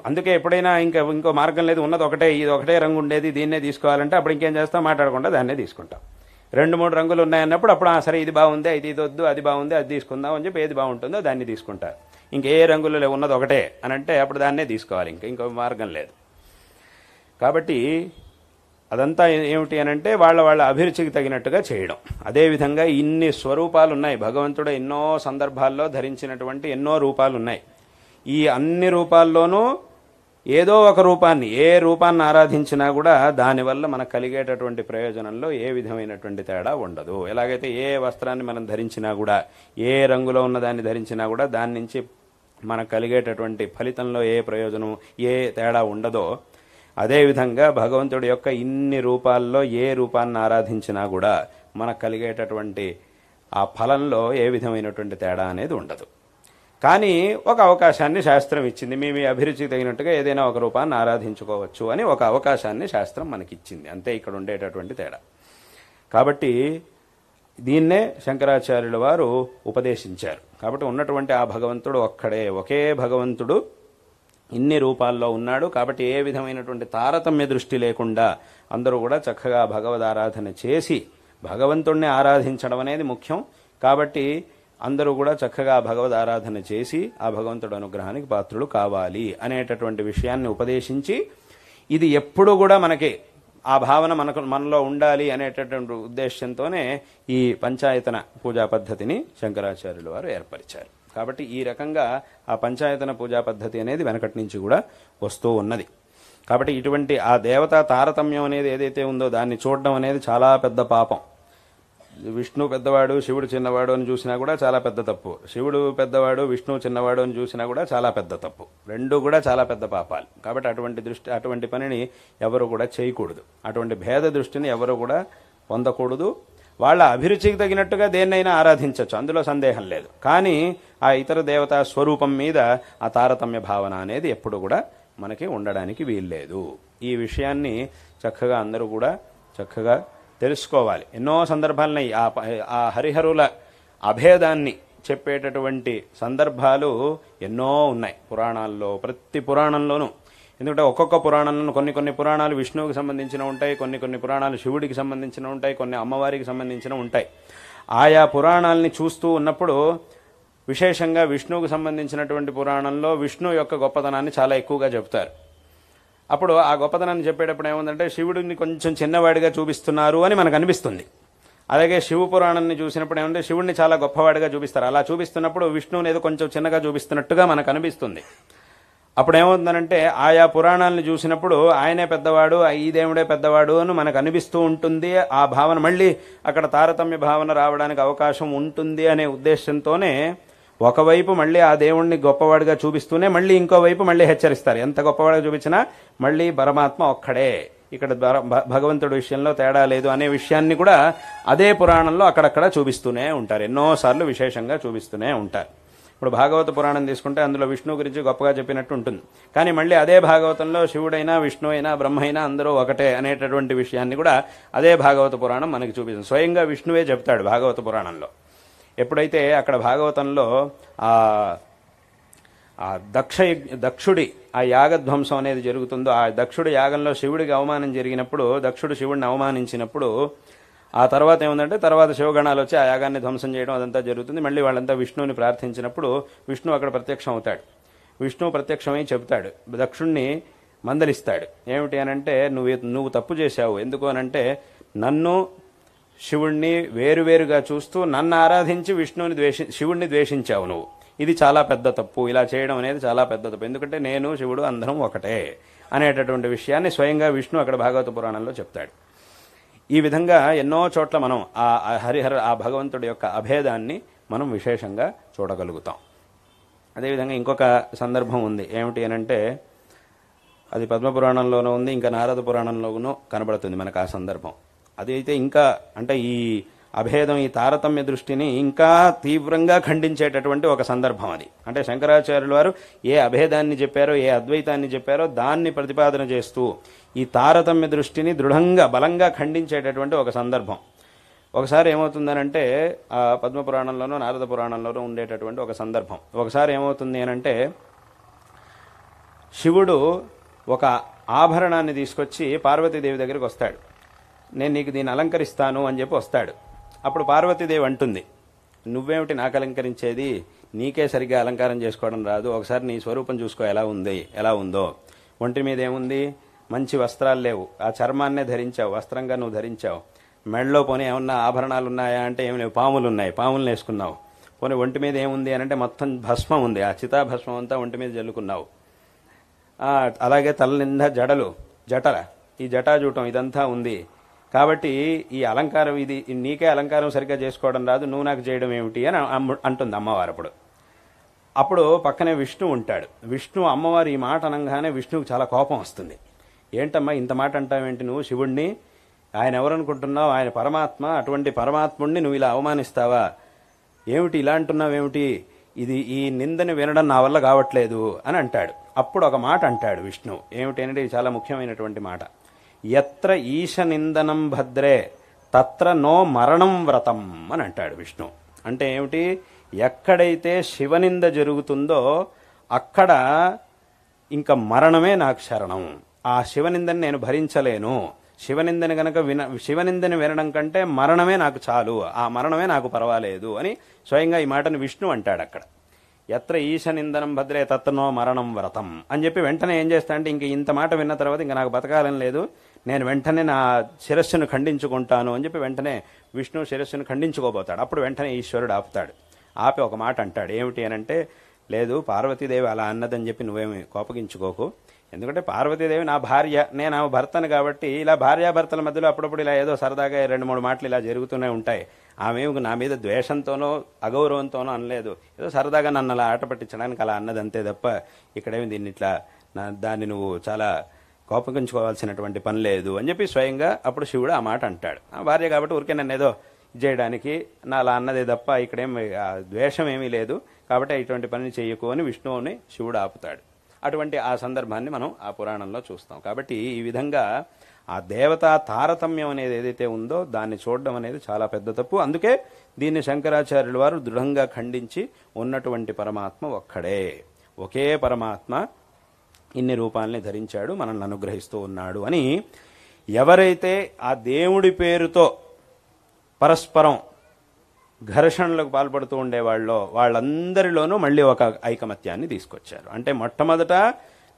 అందుకే ఎప్పుడైనా ఇంకో మార్గం లేదు, ఉన్నది ఒకటే, ఇది ఒకటే రంగు ఉండేది, దీన్నే తీసుకోవాలంటే అప్పుడు ఇంకేం చేస్తాం? మాట్లాడకుండా దాన్నే తీసుకుంటాం. 2-3 రంగులు ఉన్నాయన్నప్పుడు అప్పుడు సరే ఇది బాగుంది, ఇది వద్దు, అది బాగుంది, అది తీసుకుందాం అని చెప్పి ఏది బాగుంటుందో దాన్ని తీసుకుంటారు. ఇంకే రంగుల్లో ఉన్నది ఒకటే అనంటే అప్పుడు దాన్నే తీసుకోవాలి, ఇంకో మార్గం లేదు. కాబట్టి అదంతా ఏమిటి అనంటే వాళ్ళ అభిరుచికి తగినట్టుగా చేయడం. అదేవిధంగా ఇన్ని స్వరూపాలు ఉన్నాయి, భగవంతుడు ఎన్నో సందర్భాల్లో ధరించినటువంటి ఎన్నో రూపాలు ఉన్నాయి. ఈ అన్ని రూపాల్లోనూ ఏదో ఒక రూపాన్ని, ఏ రూపాన్ని ఆరాధించినా కూడా దానివల్ల మనకు కలిగేటటువంటి ప్రయోజనంలో ఏ విధమైనటువంటి తేడా ఉండదు. ఎలాగైతే ఏ వస్త్రాన్ని మనం ధరించినా కూడా, ఏ రంగులో ఉన్న దాన్ని ధరించినా కూడా దాని నుంచి మనకు కలిగేటటువంటి ఫలితంలో ఏ ప్రయోజనం, ఏ తేడా ఉండదో, అదేవిధంగా భగవంతుడి యొక్క ఇన్ని రూపాల్లో ఏ రూపాన్ని ఆరాధించినా కూడా మనకు కలిగేటటువంటి ఆ ఫలంలో ఏ విధమైనటువంటి తేడా అనేది ఉండదు. కానీ ఒక అవకాశాన్ని శాస్త్రం ఇచ్చింది. మీ మీ అభిరుచికి తగినట్టుగా ఏదైనా ఒక రూపాన్ని ఆరాధించుకోవచ్చు అని ఒక అవకాశాన్ని శాస్త్రం మనకిచ్చింది. అంతే ఇక్కడ ఉండేటటువంటి తేడా. కాబట్టి దీన్నే శంకరాచార్యుల వారు ఉపదేశించారు. కాబట్టి ఉన్నటువంటి ఆ భగవంతుడు ఒక్కడే, ఒకే భగవంతుడు ఇన్ని రూపాల్లో ఉన్నాడు. కాబట్టి ఏ విధమైనటువంటి తారతమ్య దృష్టి లేకుండా అందరూ కూడా చక్కగా భగవద్ ఆరాధన చేసి భగవంతుణ్ణి ఆరాధించడం అనేది ముఖ్యం. కాబట్టి అందరూ కూడా చక్కగా భగవద్ ఆరాధన చేసి ఆ భగవంతుడు అనుగ్రహానికి పాత్రులు కావాలి అనేటటువంటి విషయాన్ని ఉపదేశించి, ఇది ఎప్పుడు కూడా మనకి ఆ భావన మనలో ఉండాలి అనేటటువంటి ఉద్దేశంతోనే ఈ పంచాయతన పూజా పద్ధతిని శంకరాచార్యుల వారు ఏర్పరిచారు. కాబట్టి ఈ రకంగా ఆ పంచాయతన పూజా పద్ధతి అనేది వెనకటి నుంచి కూడా వస్తూ ఉన్నది. కాబట్టి ఇటువంటి ఆ దేవతా తారతమ్యం అనేది ఏదైతే ఉందో దాన్ని చూడడం అనేది చాలా పెద్ద పాపం. విష్ణు పెద్దవాడు శివుడు చిన్నవాడు అని చూసినా కూడా చాలా పెద్ద తప్పు. శివుడు పెద్దవాడు విష్ణువు చిన్నవాడు అని చూసినా కూడా చాలా పెద్ద తప్పు. రెండు కూడా చాలా పెద్ద పాపాలు. కాబట్టి అటువంటి పనిని ఎవరు కూడా చేయకూడదు. అటువంటి భేద దృష్టిని ఎవరు కూడా పొందకూడదు. వాళ్ళ అభిరుచికి తగినట్టుగా దేన్నైనా ఆరాధించవచ్చు, అందులో సందేహం లేదు. కానీ ఆ ఇతర దేవతా స్వరూపం మీద ఆ తారతమ్య భావన అనేది ఎప్పుడు కూడా మనకి ఉండడానికి వీల్లేదు. ఈ విషయాన్ని చక్కగా అందరూ కూడా చక్కగా తెలుసుకోవాలి. ఎన్నో సందర్భాలున్నాయి ఆ హరిహరుల అభేదాన్ని చెప్పేటటువంటి సందర్భాలు ఎన్నో ఉన్నాయి పురాణాల్లో, ప్రతి పురాణంలోనూ. ఎందుకంటే ఒక్కొక్క పురాణంలో కొన్ని పురాణాలు విష్ణువుకి సంబంధించిన ఉంటాయి, కొన్ని పురాణాలు శివుడికి సంబంధించిన ఉంటాయి, కొన్ని అమ్మవారికి సంబంధించిన ఉంటాయి. ఆయా పురాణాలని చూస్తూ ఉన్నప్పుడు విశేషంగా విష్ణువుకు సంబంధించినటువంటి పురాణంలో విష్ణువు యొక్క గొప్పతనాన్ని చాలా ఎక్కువగా చెప్తారు. అప్పుడు ఆ గొప్పతనాన్ని చెప్పేటప్పుడు ఏముందంటే శివుడిని కొంచెం చిన్నవాడిగా చూపిస్తున్నారు అని మనకు అనిపిస్తుంది. అలాగే శివ పురాణాన్ని చూసినప్పుడు ఏమంటే శివుడిని చాలా గొప్పవాడిగా చూపిస్తారు. అలా చూపిస్తున్నప్పుడు విష్ణువుని ఏదో కొంచెం చిన్నగా చూపిస్తున్నట్టుగా మనకు అనిపిస్తుంది. అప్పుడు ఏమవుతుందంటే ఆయా పురాణాలను చూసినప్పుడు ఆయనే పెద్దవాడు, ఈ దేవుడే పెద్దవాడు అని మనకు అనిపిస్తూ ఉంటుంది. ఆ భావన మళ్ళీ అక్కడ తారతమ్య భావన రావడానికి అవకాశం ఉంటుంది అనే ఉద్దేశంతోనే ఒకవైపు మళ్ళీ ఆ దేవుణ్ణి గొప్పవాడిగా చూపిస్తూనే మళ్ళీ ఇంకోవైపు మళ్ళీ హెచ్చరిస్తారు. ఎంత గొప్పవాడిగా చూపించినా మళ్ళీ పరమాత్మ ఒక్కడే, ఇక్కడ భగవంతుడి విషయంలో తేడా లేదు అనే విషయాన్ని కూడా అదే పురాణంలో అక్కడక్కడ చూపిస్తూనే ఉంటారు. ఎన్నోసార్లు విశేషంగా చూపిస్తూనే ఉంటారు. ఇప్పుడు భాగవత పురాణం తీసుకుంటే అందులో విష్ణువు గురించి గొప్పగా చెప్పినట్టు ఉంటుంది. కానీ మళ్ళీ అదే భాగవతంలో శివుడైనా విష్ణువు అయినా బ్రహ్మ అయినా అందరూ ఒకటే అనేటటువంటి విషయాన్ని కూడా అదే భాగవత పురాణం మనకి చూపిస్తుంది. స్వయంగా విష్ణువే చెప్తాడు భాగవత పురాణంలో. ఎప్పుడైతే అక్కడ భాగవతంలో దక్షుడి ఆ యాగధ్వంసం అనేది జరుగుతుందో, ఆ దక్షుడి యాగంలో శివుడికి అవమానం జరిగినప్పుడు, దక్షుడు శివుడిని అవమానించినప్పుడు ఆ తర్వాత ఏముందంటే తర్వాత శివగణాలు వచ్చి ఆ యాగాన్ని ధ్వంసం చేయడం అదంతా జరుగుతుంది. మళ్ళీ వాళ్ళంతా విష్ణువుని ప్రార్థించినప్పుడు విష్ణువు అక్కడ ప్రత్యక్షం అవుతాడు. విష్ణువు ప్రత్యక్షమై చెబుతాడు, దక్షుణ్ణి మందలిస్తాడు. ఏమిటి అనంటే నువ్వు తప్పు చేశావు. ఎందుకు అనంటే నన్ను శివుణ్ణి వేరువేరుగా చూస్తూ నన్ను ఆరాధించి శివుణ్ణి ద్వేషించావు నువ్వు. ఇది చాలా పెద్ద తప్పు. ఇలా చేయడం అనేది చాలా పెద్ద తప్పు. ఎందుకంటే నేను శివుడు అందరం ఒకటే అనేటటువంటి విషయాన్ని స్వయంగా విష్ణు అక్కడ భాగవత పురాణంలో చెప్తాడు. ఈ విధంగా ఎన్నో చోట్ల మనం ఆ భగవంతుడి యొక్క అభేదాన్ని మనం విశేషంగా చూడగలుగుతాం. అదేవిధంగా ఇంకొక సందర్భం ఉంది. ఏమిటి అనంటే అది పద్మపురాణంలోనూ ఉంది, ఇంకా నారద పురాణంలోనూ కనబడుతుంది మనకు ఆ సందర్భం. అదైతే ఇంకా అంటే ఈ అభేదం, ఈ తారతమ్య దృష్టిని ఇంకా తీవ్రంగా ఖండించేటటువంటి ఒక సందర్భం అది. అంటే శంకరాచార్యుల వారు ఏ అభేదాన్ని చెప్పారో, ఏ అద్వైతాన్ని చెప్పారో దాన్ని ప్రతిపాదన చేస్తూ ఈ తారతమ్య దృష్టిని దృఢంగా బలంగా ఖండించేటటువంటి ఒక సందర్భం. ఒకసారి ఏమవుతుందనంటే ఆ పద్మపురాణంలోనూ నారద పురాణంలోనూ ఉండేటటువంటి ఒక సందర్భం. ఒకసారి ఏమవుతుంది అనంటే శివుడు ఒక ఆభరణాన్ని తీసుకొచ్చి పార్వతీదేవి దగ్గరికి వస్తాడు. నేను నీకు దీన్ని అలంకరిస్తాను అని చెప్పి వస్తాడు. అప్పుడు పార్వతీదేవి అంటుంది, నువ్వేమిటి నాకు అలంకరించేది, నీకే సరిగ్గా అలంకారం చేసుకోవడం రాదు, ఒకసారి నీ స్వరూపం చూసుకో ఎలా ఉందో. ఒంటి మీద ఏముంది, మంచి వస్త్రాలు లేవు, ఆ చర్మాన్నే ధరించావు, వస్త్రంగా నువ్వు ధరించావు. మెడలో పోనీ ఏమన్నా ఆభరణాలు ఉన్నాయా అంటే ఏమి లేవు, పాములు ఉన్నాయి, పాములను వేసుకున్నావు. పోనీ ఒంటి మీద ఏముంది అని అంటే మొత్తం భస్మం ఉంది, ఆ చితాభస్మం అంతా ఒంటి మీద జల్లుకున్నావు. అలాగే తల నిండా జటల ఈ జటాజూటం ఇదంతా ఉంది. కాబట్టి ఈ అలంకారం ఇది నీకే అలంకారం సరిగ్గా చేసుకోవడం రాదు, నువ్వు నాకు చేయడం ఏమిటి అని అంటుంది అమ్మవారు. అప్పుడు పక్కనే విష్ణు ఉంటాడు. విష్ణు అమ్మవారు ఈ మాట అనగానే విష్ణువుకి చాలా కోపం వస్తుంది. ఏంటమ్మా ఇంత మాట అంటావేంటి నువ్వు శివుణ్ణి? ఆయన ఎవరనుకుంటున్నావు? ఆయన పరమాత్మ. అటువంటి పరమాత్ముణ్ణి నువ్వు ఇలా అవమానిస్తావా? ఏమిటి ఇలా అంటున్నావేమిటి? ఈ నిందని వినడం నా వల్ల కావట్లేదు అని అంటాడు. అప్పుడు ఒక మాట అంటాడు విష్ణు. ఏమిటంటే ఇది చాలా ముఖ్యమైనటువంటి మాట. ఎత్ర ఈశ నిందనం భద్రే తత్ర నో మరణం వ్రతం అని అంటాడు విష్ణు. అంటే ఏమిటి? ఎక్కడైతే శివనింద జరుగుతుందో అక్కడ ఇంకా మరణమే నాకు శరణం. ఆ శివనిందని నేను భరించలేను. శివనిందని గనక శివనిందని వినడం కంటే మరణమే నాకు చాలు, ఆ మరణమే నాకు పర్వాలేదు అని స్వయంగా ఈ మాటను విష్ణు అంటాడు అక్కడ. ఎత్ర ఈశ నిందనం భద్రే తత్నో మరణం వ్రతం అని చెప్పి వెంటనే ఏం చేస్తా అంటే ఇంక ఇంత మాట విన్న తర్వాత ఇంకా నాకు బతకాలని లేదు, నేను వెంటనే నా శిరస్సును ఖండించుకుంటాను అని చెప్పి వెంటనే విష్ణు శిరస్సును ఖండించుకోబోతాడు. అప్పుడు వెంటనే ఈశ్వరుడు ఆపుతాడు. ఆపి ఒక మాట అంటాడు. ఏమిటి అనంటే, లేదు పార్వతీదేవి అలా అన్నదని చెప్పి నువ్వేమి కోపగించుకోకు. ఎందుకంటే పార్వతీదేవి నా భార్య, నేను ఆమె భర్తను కాబట్టి ఇలా భార్యాభర్తల మధ్యలో అప్పుడప్పుడు ఇలా ఏదో సరదాగా 2-3 మాటలు ఇలా జరుగుతూనే ఉంటాయి. ఆమె నా మీద ద్వేషంతోనో అగౌరవంతోనో అనలేదు, ఏదో సరదాగా నన్ను అలా ఆట పట్టించడానికి అలా అన్నది అంతే తప్ప ఇక్కడేమి దీన్ని ఇట్లా దాన్ని నువ్వు చాలా కోపగించుకోవాల్సినటువంటి పని లేదు అని చెప్పి స్వయంగా అప్పుడు శివుడు ఆ మాట అంటాడు. ఆ భార్య కాబట్టి ఊరికే నన్ను ఏదో చేయడానికి నా అలా అన్నదే తప్ప ఇక్కడేం ద్వేషం ఏమీ లేదు, కాబట్టి ఇటువంటి పని చెయ్యకు అని విష్ణువుని శివుడు ఆపుతాడు. అటువంటి ఆ సందర్భాన్ని మనం ఆ పురాణంలో చూస్తాం. కాబట్టి ఈ విధంగా ఆ దేవతా తారతమ్యం అనేది ఏదైతే ఉందో దాన్ని చూడడం అనేది చాలా పెద్ద తప్పు. అందుకే దీన్ని శంకరాచార్యుల వారు దృఢంగా ఖండించి ఉన్నటువంటి పరమాత్మ ఒక్కడే, ఒకే పరమాత్మ ఇన్ని రూపాలని ధరించాడు, మనల్ని అనుగ్రహిస్తూ ఉన్నాడు అని. ఎవరైతే ఆ దేవుడి పేరుతో పరస్పరం ఘర్షణలకు పాల్పడుతూ ఉండేవాళ్ళో వాళ్ళందరిలోనూ మళ్ళీ ఒక ఐకమత్యాన్ని తీసుకొచ్చారు. అంటే మొట్టమొదట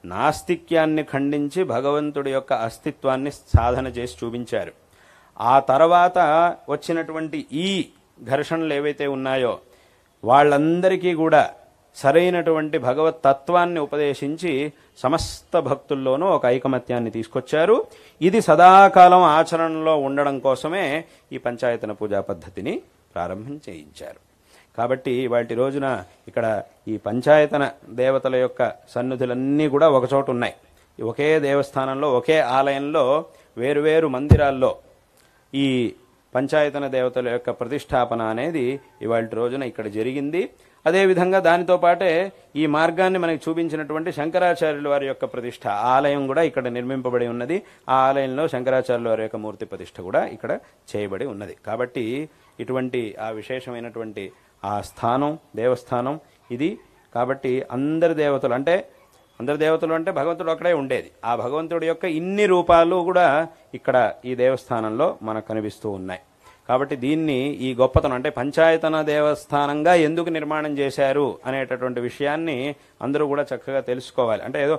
నాస్తిక్యాన్ని ఖండించి భగవంతుడి యొక్క అస్తిత్వాన్ని సాధన చేసి చూపించారు. ఆ తర్వాత వచ్చినటువంటి ఈ ఘర్షణలు ఏవైతే ఉన్నాయో వాళ్ళందరికీ కూడా సరైనటువంటి భగవత్ తత్వాన్ని ఉపదేశించి సమస్త భక్తుల్లోనూ ఒక ఐకమత్యాన్ని తీసుకొచ్చారు. ఇది సదాకాలం ఆచరణలో ఉండడం కోసమే ఈ పంచాయతన పూజా పద్ధతిని ప్రారంభం చేయించారు. కాబట్టి వాటి రోజున ఇక్కడ ఈ పంచాయతన దేవతల యొక్క సన్నిధులన్నీ కూడా ఒకచోట ఉన్నాయి. ఒకే దేవస్థానంలో ఒకే ఆలయంలో వేరువేరు మందిరాల్లో ఈ పంచాయతన దేవతల యొక్క ప్రతిష్టాపన అనేది ఇవాళ రోజున ఇక్కడ జరిగింది. అదేవిధంగా దానితో పాటే ఈ మార్గాన్ని మనకి చూపించినటువంటి శంకరాచార్యుల వారి యొక్క ప్రతిష్ట ఆలయం కూడా ఇక్కడ నిర్మింపబడి ఉన్నది. ఆ ఆలయంలో శంకరాచార్యుల వారి యొక్క మూర్తి ప్రతిష్ట కూడా ఇక్కడ చేయబడి ఉన్నది. కాబట్టి ఇటువంటి ఆ విశేషమైనటువంటి ఆ స్థానం దేవస్థానం ఇది. కాబట్టి అందరి దేవతలు అంటే భగవంతుడు ఒక్కడే ఉండేది. ఆ భగవంతుడి యొక్క ఇన్ని రూపాలు కూడా ఇక్కడ ఈ దేవస్థానంలో మనకు కనిపిస్తూ ఉన్నాయి. కాబట్టి దీన్ని ఈ గొప్పతనం అంటే పంచాయతన దేవస్థానంగా ఎందుకు నిర్మాణం చేశారు అనేటటువంటి విషయాన్ని అందరూ కూడా చక్కగా తెలుసుకోవాలి. అంటే ఏదో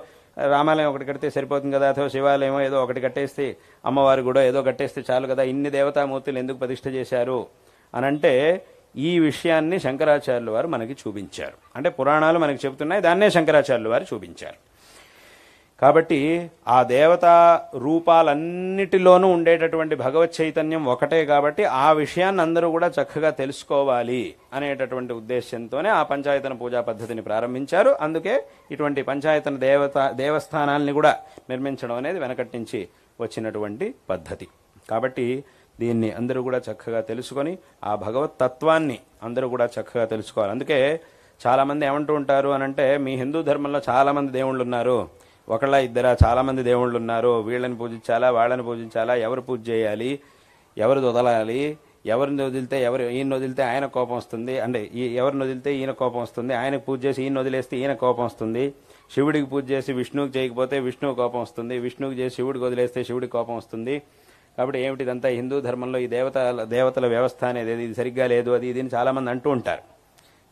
రామాలయం ఒకటి కడితే సరిపోతుంది కదా, అథవా శివాలయం ఏదో ఒకటి కట్టేస్తే, అమ్మవారి కూడా ఏదో కట్టేస్తే చాలు కదా, ఇన్ని దేవతామూర్తులు ఎందుకు ప్రతిష్ఠ చేశారు అనంటే ఈ విషయాన్ని శంకరాచార్యుల వారు మనకి చూపించారు. అంటే పురాణాలు మనకి చెబుతున్నాయి, దాన్నే శంకరాచార్యుల వారు చూపించారు. కాబట్టి ఆ దేవతా రూపాలన్నిటిలోనూ ఉండేటటువంటి భగవత్ చైతన్యం ఒకటే. కాబట్టి ఆ విషయాన్ని అందరూ కూడా చక్కగా తెలుసుకోవాలి అనేటటువంటి ఉద్దేశంతోనే ఆ పంచాయతన పూజా పద్ధతిని ప్రారంభించారు. అందుకే ఇటువంటి పంచాయతన దేవస్థానాల్ని కూడా నిర్మించడం అనేది వెనకటి నుంచి వచ్చినటువంటి పద్ధతి. కాబట్టి దీన్ని అందరూ కూడా చక్కగా తెలుసుకొని ఆ భగవత్ తత్వాన్ని అందరూ కూడా చక్కగా తెలుసుకోవాలి. అందుకే చాలామంది ఏమంటూ ఉంటారు అనంటే, మీ హిందూ ధర్మంలో చాలామంది దేవుళ్ళు ఉన్నారు, ఒకళ్ళ ఇద్దరా చాలా మంది దేవుళ్ళు ఉన్నారు, వీళ్ళని పూజించాలా వాళ్ళని పూజించాలా, ఎవరు పూజ చేయాలి, ఎవరు వదలాలి, ఎవరిని వదిలితే ఈయన వదిలితే ఆయన కోపం వస్తుంది, అంటే ఎవరిని వదిలితే ఈయన కోపం వస్తుంది, ఆయనకు పూజ చేసి ఈయన వదిలేస్తే ఈయన కోపం వస్తుంది, శివుడికి పూజ చేసి విష్ణువుకి చేయకపోతే విష్ణువు కోపం వస్తుంది, విష్ణువుకి చేసి శివుడికి వదిలేస్తే శివుడికి కోపం వస్తుంది. కాబట్టి ఏమిటిదంతా హిందూ ధర్మంలో ఈ దేవతల వ్యవస్థ అనేది ఇది సరిగ్గా లేదు, అది ఇది చాలామంది అంటూ ఉంటారు.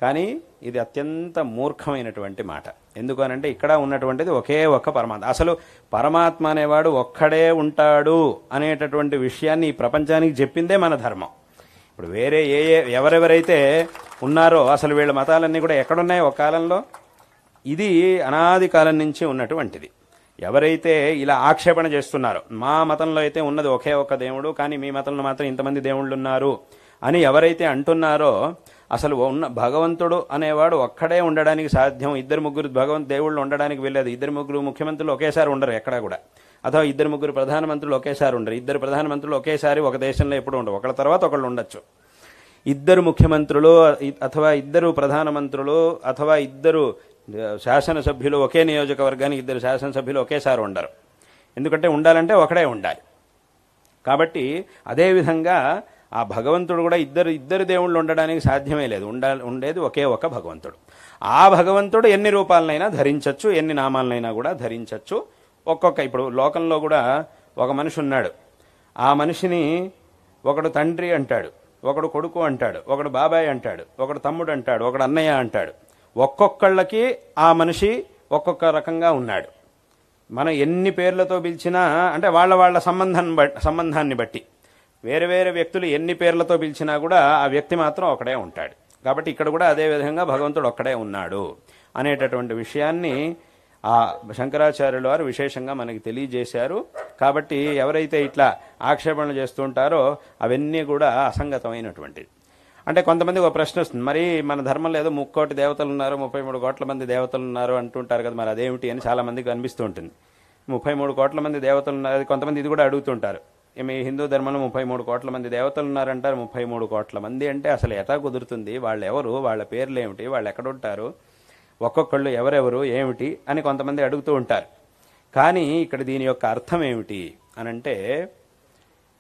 కానీ ఇది అత్యంత మూర్ఖమైనటువంటి మాట. ఎందుకు అనంటే ఇక్కడ ఉన్నటువంటిది ఒకే ఒక్క పరమాత్మ. అసలు పరమాత్మ అనేవాడు ఒక్కడే ఉంటాడు అనేటటువంటి విషయాన్ని ఈ ప్రపంచానికి చెప్పిందే మన ధర్మం. ఇప్పుడు వేరే ఎవరెవరైతే ఉన్నారో అసలు వీళ్ళ మతాలన్నీ కూడా ఎక్కడున్నాయి ఒక కాలంలో, ఇది అనాది కాలం నుంచి ఉన్నటువంటిది. ఎవరైతే ఇలా ఆక్షేపణ చేస్తున్నారో, మా మతంలో అయితే ఉన్నది ఒకే ఒక్క దేవుడు, కానీ మీ మతంలో మాత్రం ఇంతమంది దేవుళ్ళు ఉన్నారు అని ఎవరైతే అంటున్నారో, అసలు ఉన్న భగవంతుడు అనేవాడు ఒక్కడే ఉండడానికి సాధ్యం. 2-3 దేవుళ్ళు ఉండడానికి వెళ్ళేది. 2-3 ముఖ్యమంత్రులు ఒకేసారి ఉండరు ఎక్కడా కూడా. అథవా ఇద్దరు ముగ్గురు ప్రధానమంత్రులు ఒకేసారి ఉండరు, ఇద్దరు ప్రధానమంత్రులు ఒకేసారి ఒక దేశంలో ఎప్పుడు ఉండరు, ఒకళ్ళ తర్వాత ఒకళ్ళు ఉండొచ్చు. ఇద్దరు ముఖ్యమంత్రులు అథవా ఇద్దరు ప్రధానమంత్రులు అథవా ఇద్దరు శాసనసభ్యులు ఒకే నియోజకవర్గానికి ఇద్దరు శాసనసభ్యులు ఒకేసారి ఉండరు. ఎందుకంటే ఉండాలంటే ఒకడే ఉండాలి. కాబట్టి అదేవిధంగా ఆ భగవంతుడు కూడా ఇద్దరు దేవుళ్ళు ఉండడానికి సాధ్యమే లేదు, ఉండేది ఒకే ఒక భగవంతుడు. ఆ భగవంతుడు ఎన్ని రూపాలనైనా ధరించవచ్చు, ఎన్ని నామాలనైనా కూడా ధరించవచ్చు. ఇప్పుడు లోకంలో కూడా ఒక మనిషి ఉన్నాడు, ఆ మనిషిని ఒకడు తండ్రి అంటాడు, ఒకడు కొడుకు అంటాడు, ఒకడు బాబాయ్ అంటాడు, ఒకడు తమ్ముడు అంటాడు, ఒకడు అన్నయ్య అంటాడు. ఒక్కొక్కళ్ళకి ఆ మనిషి ఒక్కొక్క రకంగా ఉన్నాడు. మనం ఎన్ని పేర్లతో పిలిచినా అంటే వాళ్ళ సంబంధాన్ని బట్టి వేరే వేరే వ్యక్తులు ఎన్ని పేర్లతో పిలిచినా కూడా ఆ వ్యక్తి మాత్రం ఒకడే ఉంటాడు. కాబట్టి ఇక్కడ కూడా అదే విధంగా భగవంతుడు ఒక్కడే ఉన్నాడు అనేటటువంటి విషయాన్ని ఆ శంకరాచార్యుల వారు విశేషంగా మనకి తెలియజేశారు. కాబట్టి ఎవరైతే ఇట్లా ఆక్షేపణలు చేస్తుంటారో అవన్నీ కూడా అసంగతమైనటువంటిది. అంటే కొంతమంది ఒక ప్రశ్న వస్తుంది, మరి మన ధర్మంలో ఏదో 3 కోటి దేవతలు ఉన్నారు, 33 కోట్ల మంది దేవతలు ఉన్నారు అంటుంటారు కదా, మరి అదేమిటి అని చాలా మందికి అనిపిస్తూ ఉంటుంది. 33 కోట్ల మంది దేవతలు ఉన్నారు, కొంతమంది ఇది కూడా అడుగుతుంటారు, మీ హిందూ ధర్మంలో 33 కోట్ల మంది దేవతలు ఉన్నారంటారు, 33 కోట్ల మంది అంటే అసలు ఎటా కుదురుతుంది, వాళ్ళు ఎవరు, వాళ్ళ పేర్లు ఏమిటి, వాళ్ళు ఎక్కడుంటారు, ఒక్కొక్కళ్ళు ఎవరెవరు ఏమిటి అని కొంతమంది అడుగుతూ ఉంటారు. కానీ ఇక్కడ దీని యొక్క అర్థం ఏమిటి అనంటే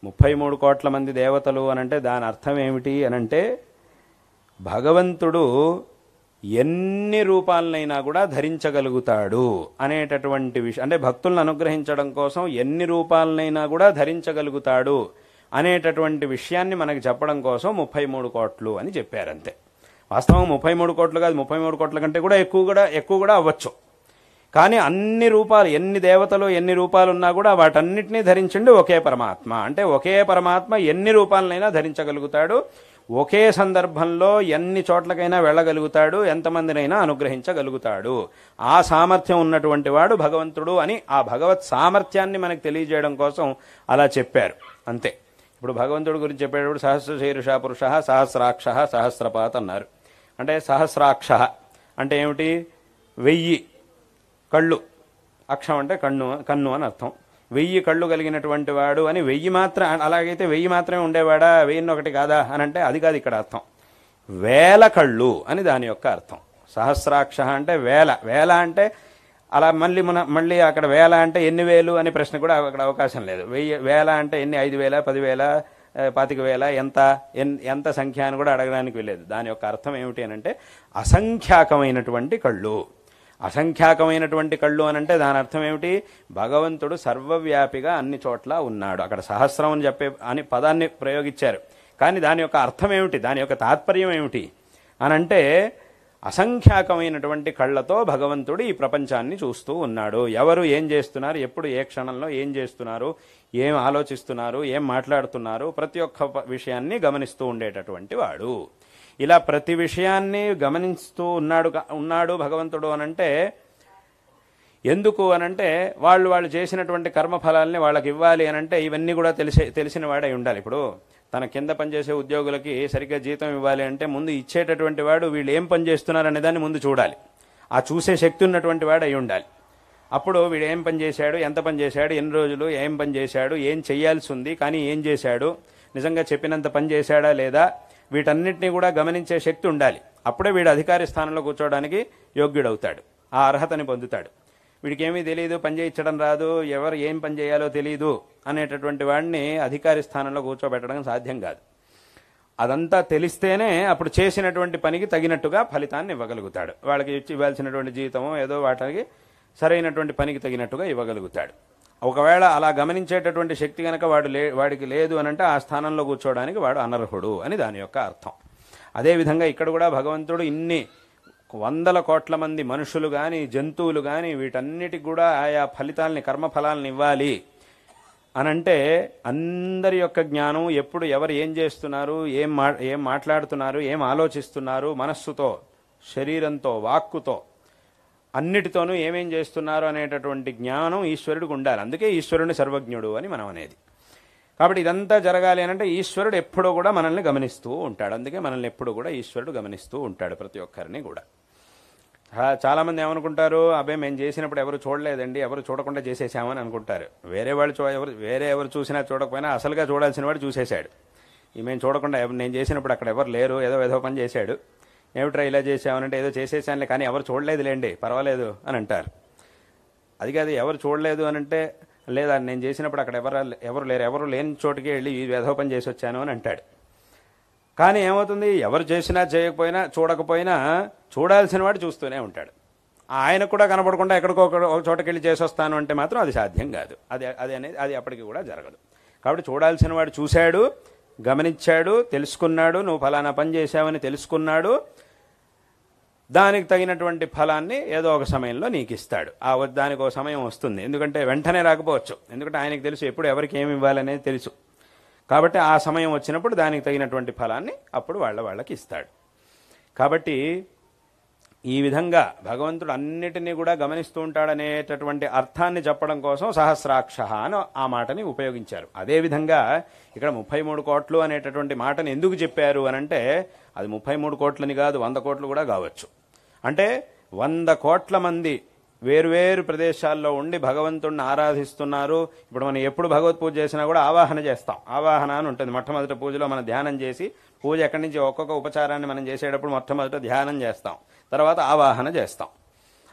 33 కోట్ల మంది దేవతలు అనంటే దాని అర్థం ఏమిటి అనంటే భగవంతుడు ఎన్ని రూపాలనైనా కూడా ధరించగలుగుతాడు అనేటటువంటి విషయం. అంటే భక్తులను అనుగ్రహించడం కోసం ఎన్ని రూపాలనైనా కూడా ధరించగలుగుతాడు అనేటటువంటి విషయాన్ని మనకి చెప్పడం కోసం 33 కోట్లు అని చెప్పారంతే. వాస్తవం 33 కోట్లు కాదు, 33 కోట్ల కంటే కూడా ఎక్కువ కూడా అవ్వచ్చు. కానీ అన్ని రూపాలు, ఎన్ని దేవతలు ఎన్ని రూపాలు ఉన్నా కూడా వాటన్నిటినీ ధరించండి ఒకే పరమాత్మ. అంటే ఒకే పరమాత్మ ఎన్ని రూపాలనైనా ధరించగలుగుతాడు, ఒకే సందర్భంలో ఎన్ని చోట్లకైనా వెళ్ళగలుగుతాడు, ఎంతమందినైనా అనుగ్రహించగలుగుతాడు. ఆ సామర్థ్యం ఉన్నటువంటి వాడు భగవంతుడు అని ఆ భగవత్ సామర్థ్యాన్ని మనకు తెలియజేయడం కోసం అలా చెప్పారు అంతే. ఇప్పుడు భగవంతుడి గురించి చెప్పేటప్పుడు సహస్రశీర్ష పురుష సహస్రాక్ష సహస్రపాత్ అన్నారు. అంటే సహస్రాక్ష అంటే ఏమిటి, 1000 కళ్ళు, అక్షం అంటే కన్ను అని అర్థం. 1000 కళ్ళు కలిగినటువంటి వాడు అని 1000 మాత్రం, అలాగైతే 1000 మాత్రమే ఉండేవాడా, 1001 కాదా అని అంటే అది కాదు ఇక్కడ అర్థం. 1000 కళ్ళు అని దాని యొక్క అర్థం. సహస్రాక్ష అంటే వేల అంటే అలా మళ్ళీ అక్కడ 1000 అంటే ఎన్ని వేలు అనే ప్రశ్న కూడా అక్కడ అవకాశం లేదు. 1000 అంటే ఎన్ని, 5000 10,000 25,000 ఎంత సంఖ్య అని కూడా అడగడానికి వెళ్ళలేదు. దాని యొక్క అర్థం ఏమిటి అని అంటే అసంఖ్యాకమైనటువంటి కళ్ళు. అసంఖ్యాకమైనటువంటి కళ్ళు అనంటే దాని అర్థం ఏమిటి, భగవంతుడు సర్వవ్యాపిగా అన్ని చోట్ల ఉన్నాడు. అక్కడ సహస్రం అని అని పదాన్ని ప్రయోగించారు, కానీ దాని యొక్క అర్థం ఏమిటి, దాని యొక్క తాత్పర్యం ఏమిటి అనంటే అసంఖ్యాకమైనటువంటి కళ్ళతో భగవంతుడు ఈ ప్రపంచాన్ని చూస్తూ ఉన్నాడు. ఎవరు ఏం చేస్తున్నారు, ఎప్పుడు ఏ క్షణంలో ఏం చేస్తున్నారు, ఏం ఆలోచిస్తున్నారు, ఏం మాట్లాడుతున్నారు, ప్రతి ఒక్క విషయాన్ని గమనిస్తూ ఉండేటటువంటి వాడు. ఇలా ప్రతి విషయాన్ని గమనిస్తూ ఉన్నాడు భగవంతుడు అనంటే ఎందుకు అనంటే వాళ్ళు చేసినటువంటి కర్మఫలాల్ని వాళ్ళకి ఇవ్వాలి అనంటే ఇవన్నీ కూడా తెలిసిన వాడై ఉండాలి. ఇప్పుడు తన కింద పనిచేసే ఉద్యోగులకి సరిగ్గా జీతం ఇవ్వాలి అంటే ముందు ఇచ్చేటటువంటి వాడు వీళ్ళు ఏం పని చేస్తున్నారు అనే దాన్ని ముందు చూడాలి. ఆ చూసే శక్తి ఉన్నటువంటి వాడు అయి ఉండాలి. అప్పుడు వీడు ఏం పని చేశాడు, ఎంత పని చేశాడు, ఎన్ని రోజులు ఏం పని చేశాడు, ఏం చేయాల్సి ఉంది కానీ ఏం చేశాడు, నిజంగా చెప్పినంత పని చేశాడా లేదా, వీటన్నిటినీ కూడా గమనించే శక్తి ఉండాలి. అప్పుడే వీడు అధికారి స్థానంలో కూర్చోవడానికి యోగ్యుడవుతాడు, ఆ అర్హతని పొందుతాడు. వీడికి ఏమీ తెలియదు, పని చేయించడం రాదు, ఎవరు ఏం పని చేయాలో తెలియదు అనేటటువంటి వాడిని అధికారి స్థానంలో కూర్చోబెట్టడం సాధ్యం కాదు. అదంతా తెలిస్తేనే అప్పుడు చేసినటువంటి పనికి తగినట్టుగా ఫలితాన్ని ఇవ్వగలుగుతాడు. వాళ్ళకి ఇవ్వాల్సినటువంటి జీతమో ఏదో వాటికి సరైనటువంటి పనికి తగినట్టుగా ఇవ్వగలుగుతాడు. ఒకవేళ అలా గమనించేటటువంటి శక్తి కనుక వాడికి లేదు అనంటే ఆ స్థానంలో కూర్చోవడానికి వాడు అనర్హుడు అని దాని యొక్క అర్థం. అదేవిధంగా ఇక్కడ కూడా భగవంతుడు ఇన్ని 100 కోట్ల మంది మనుషులు కానీ జంతువులు కానీ వీటన్నిటికి కూడా ఆయా ఫలితాలని కర్మఫలాలను ఇవ్వాలి అనంటే అందరి యొక్క జ్ఞానం ఎప్పుడు ఎవరు ఏం చేస్తున్నారు, ఏం మాట్లాడుతున్నారు, ఏం ఆలోచిస్తున్నారు, మనస్సుతో శరీరంతో వాక్కుతో అన్నిటితోనూ ఏమేం చేస్తున్నారు అనేటటువంటి జ్ఞానం ఈశ్వరుడికి ఉండాలి. అందుకే ఈశ్వరుని సర్వజ్ఞుడు అని మనం అనేది. కాబట్టి ఇదంతా జరగాలి అనంటే ఈశ్వరుడు ఎప్పుడూ కూడా మనల్ని గమనిస్తూ ఉంటాడు. అందుకే మనల్ని ఎప్పుడు కూడా ఈశ్వరుడు గమనిస్తూ ఉంటాడు, ప్రతి ఒక్కరిని కూడా. చాలామంది ఏమనుకుంటారు, అబ్బాయి మేము చేసినప్పుడు ఎవరు చూడలేదండి, ఎవరు చూడకుండా చేసేసామని అనుకుంటారు. వేరే ఎవరు చూసినా చూడకపోయినా అసలుగా చూడాల్సిన వాడు చూసేశాడు. మేము చూడకుండా నేను చేసినప్పుడు అక్కడ ఎవరు లేరు, ఏదో పని చేశాడు, ఏమిట్రా ఇలా చేసామనంటే ఏదో చేసేసానులే కానీ ఎవరు చూడలేదులేండి పర్వాలేదు అని అంటారు. అది కాదు, ఎవరు చూడలేదు అని అంటే లేదా నేను చేసినప్పుడు అక్కడ ఎవరు లేరు, ఎవరు లేని చోటుకి వెళ్ళి ఏదో పని చేసి వచ్చాను అని అంటాడు. కానీ ఏమవుతుంది, ఎవరు చేసినా చేయకపోయినా చూడకపోయినా చూడాల్సిన వాడు చూస్తూనే ఉంటాడు. ఆయనకు కూడా కనపడకుండా ఎక్కడికో ఒక చోటకి వెళ్ళి చేసి వస్తాను అంటే మాత్రం అది సాధ్యం కాదు. అది అప్పటికి కూడా జరగదు. కాబట్టి చూడాల్సిన వాడు చూశాడు, గమనించాడు, తెలుసుకున్నాడు, నువ్వు ఫలానా పని చేశావని తెలుసుకున్నాడు, దానికి తగినటువంటి ఫలాన్ని ఏదో ఒక సమయంలో నీకు ఇస్తాడు. దానికి ఒక సమయం వస్తుంది, ఎందుకంటే వెంటనే రాకపోవచ్చు, ఎందుకంటే ఆయనకు తెలుసు ఎప్పుడు ఎవరికి ఏమి ఇవ్వాలనేది తెలుసు. కాబట్టి ఆ సమయం వచ్చినప్పుడు దానికి తగినటువంటి ఫలాన్ని అప్పుడు వాళ్ళకి ఇస్తాడు. కాబట్టి ఈ విధంగా భగవంతుడు అన్నిటినీ కూడా గమనిస్తూ ఉంటాడనేటటువంటి అర్థాన్ని చెప్పడం కోసం సహస్రాక్ష అని ఆ మాటని ఉపయోగించారు. అదేవిధంగా ఇక్కడ 33 కోట్లు అనేటటువంటి మాటని ఎందుకు చెప్పారు అనంటే అది 33 కోట్లని కాదు, 100 కోట్లు కూడా కావచ్చు. అంటే 100 కోట్ల మంది వేరువేరు ప్రదేశాల్లో ఉండి భగవంతుడిని ఆరాధిస్తున్నారు. ఇప్పుడు మనం ఎప్పుడు భగవత్ పూజ చేసినా కూడా ఆవాహన చేస్తాం. ఆవాహన అని ఉంటుంది. మొట్టమొదటి పూజలో మనం ధ్యానం చేసి, పూజ ఎక్కడి నుంచి ఒక్కొక్క ఉపచారాన్ని మనం చేసేటప్పుడు మొట్టమొదట ధ్యానం చేస్తాం, తర్వాత ఆవాహన చేస్తాం.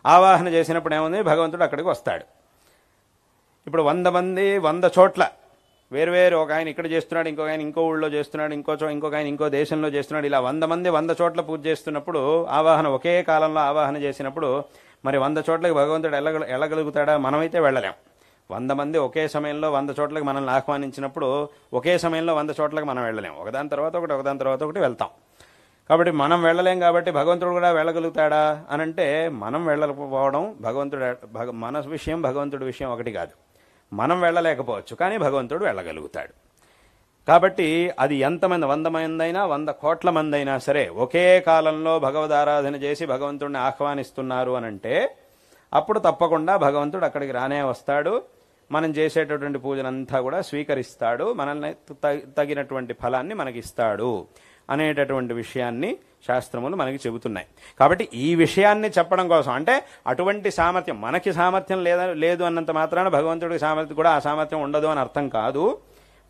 ఆవాహన చేసినప్పుడు ఏముంది, భగవంతుడు అక్కడికి వస్తాడు. ఇప్పుడు 100 మంది 100 చోట్ల వేరువేరు, ఒక ఆయన ఇక్కడ చేస్తున్నాడు, ఇంకొక ఆయన ఇంకో ఊళ్ళో చేస్తున్నాడు, ఇంకొక ఆయన ఇంకో దేశంలో చేస్తున్నాడు, ఇలా 100 మంది 100 చోట్ల పూజ చేస్తున్నప్పుడు ఆవాహన ఒకే కాలంలో ఆవాహన చేసినప్పుడు మరి 100 చోట్లకి భగవంతుడు వెళ్ళగలుగుతాడా? మనమైతే వెళ్ళలేం. 100 మంది ఒకే సమయంలో 100 చోట్లకి మనల్ని ఆహ్వానించినప్పుడు ఒకే సమయంలో 100 చోట్లకి మనం వెళ్ళలేం. ఒకదాని తర్వాత ఒకటి వెళ్తాం. కాబట్టి మనం వెళ్ళలేం. కాబట్టి భగవంతుడు కూడా వెళ్ళగలుగుతాడా అనంటే మనం వెళ్ళకపోవడం మన విషయం, భగవంతుడి విషయం ఒకటి కాదు. మనం వెళ్ళలేకపోవచ్చు, కానీ భగవంతుడు వెళ్ళగలుగుతాడు. కాబట్టి అది ఎంతమంది, 100 మంది అయినా 100 కోట్ల మంది అయినా సరే ఒకే కాలంలో భగవదారాధన చేసి భగవంతుడిని ఆహ్వానిస్తున్నారు అనంటే అప్పుడు తప్పకుండా భగవంతుడు అక్కడికి రానే వస్తాడు. మనం చేసేటటువంటి పూజనంతా కూడా స్వీకరిస్తాడు, మనల్ని తగినటువంటి ఫలాన్ని మనకిస్తాడు అనేటటువంటి విషయాన్ని శాస్త్రములు మనకి చెబుతున్నాయి. కాబట్టి ఈ విషయాన్ని చెప్పడం కోసం, అంటే అటువంటి సామర్థ్యం మనకి సామర్థ్యం లేదు అన్నంత మాత్రాన భగవంతుడికి సామర్థ్యం కూడా ఆ సామర్థ్యం ఉండదు అని అర్థం కాదు.